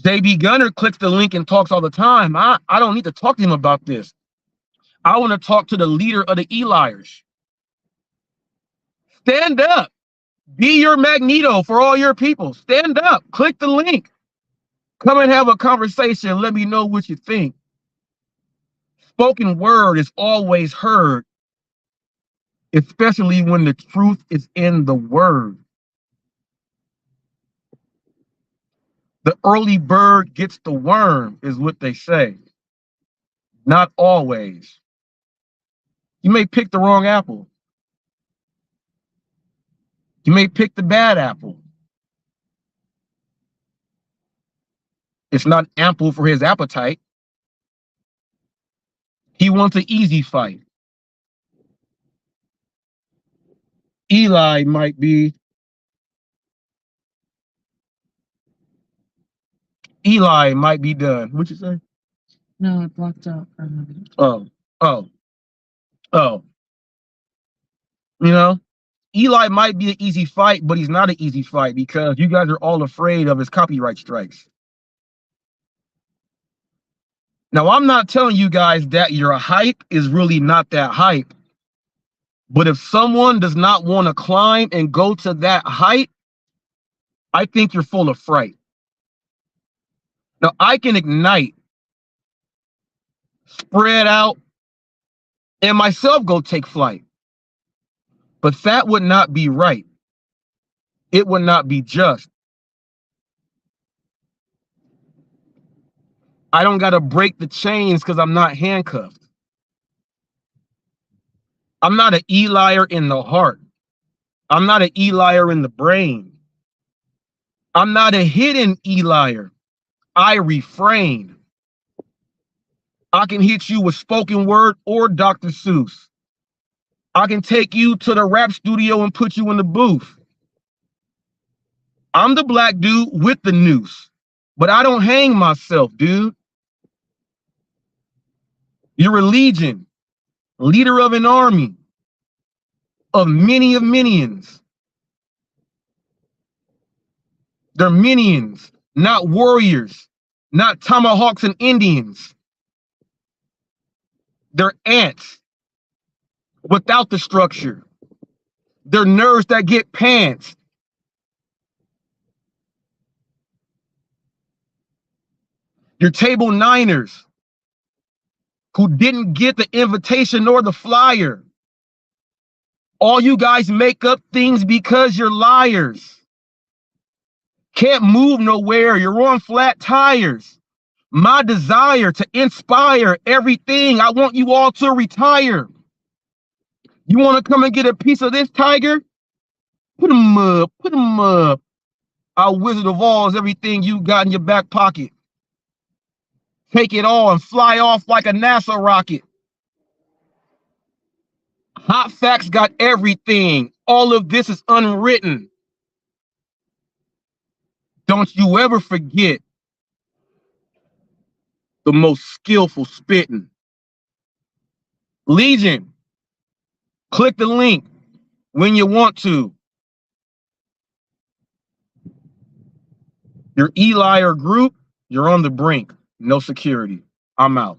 JB Gunner clicks the link and talks all the time. I don't need to talk to him about this. I want to talk to the leader of the Eliers. Stand up. Be your Magneto for all your people. Stand up. Click the link. Come and have a conversation. Let me know what you think. Spoken word is always heard, especially when the truth is in the word. The early bird gets the worm, is what they say. Not always. You may pick the wrong apple. You may pick the bad apple. It's not ample for his appetite. He wants an easy fight. Eli might be done. What'd you say?
No, I blocked out.
Oh. You know, Eli might be an easy fight, but he's not an easy fight because you guys are all afraid of his copyright strikes. Now, I'm not telling you guys that your hype is really not that hype. But if someone does not want to climb and go to that height, I think you're full of fright.
Now I can ignite, spread out, and myself go take flight. But that would not be right. It would not be just. I don't got to break the chains because I'm not handcuffed. I'm not an E-liar in the heart. I'm not an E-liar in the brain. I'm not a hidden E-liar. I refrain. I can hit you with spoken word or Dr. Seuss. I can take you to the rap studio and put you in the booth. I'm the black dude with the noose, but I don't hang myself, dude. You're a legion, leader of an army, of minions. They're minions, not warriors, not tomahawks and Indians. They're ants without the structure. They're nerves that get pants. You're table niners who didn't get the invitation nor the flyer. All you guys make up things because you're liars. Can't move nowhere, you're on flat tires. My desire to inspire everything, I want you all to retire. You want to come and get a piece of this tiger? Put him up, put him up. I'll Wizard of Oz everything you got in your back pocket. Take it all and fly off like a NASA rocket. Hot Facts got everything. All of this is unwritten. Don't you ever forget the most skillful spitting. Legion, click the link when you want to. Your E-liar group, you're on the brink. No security. I'm out.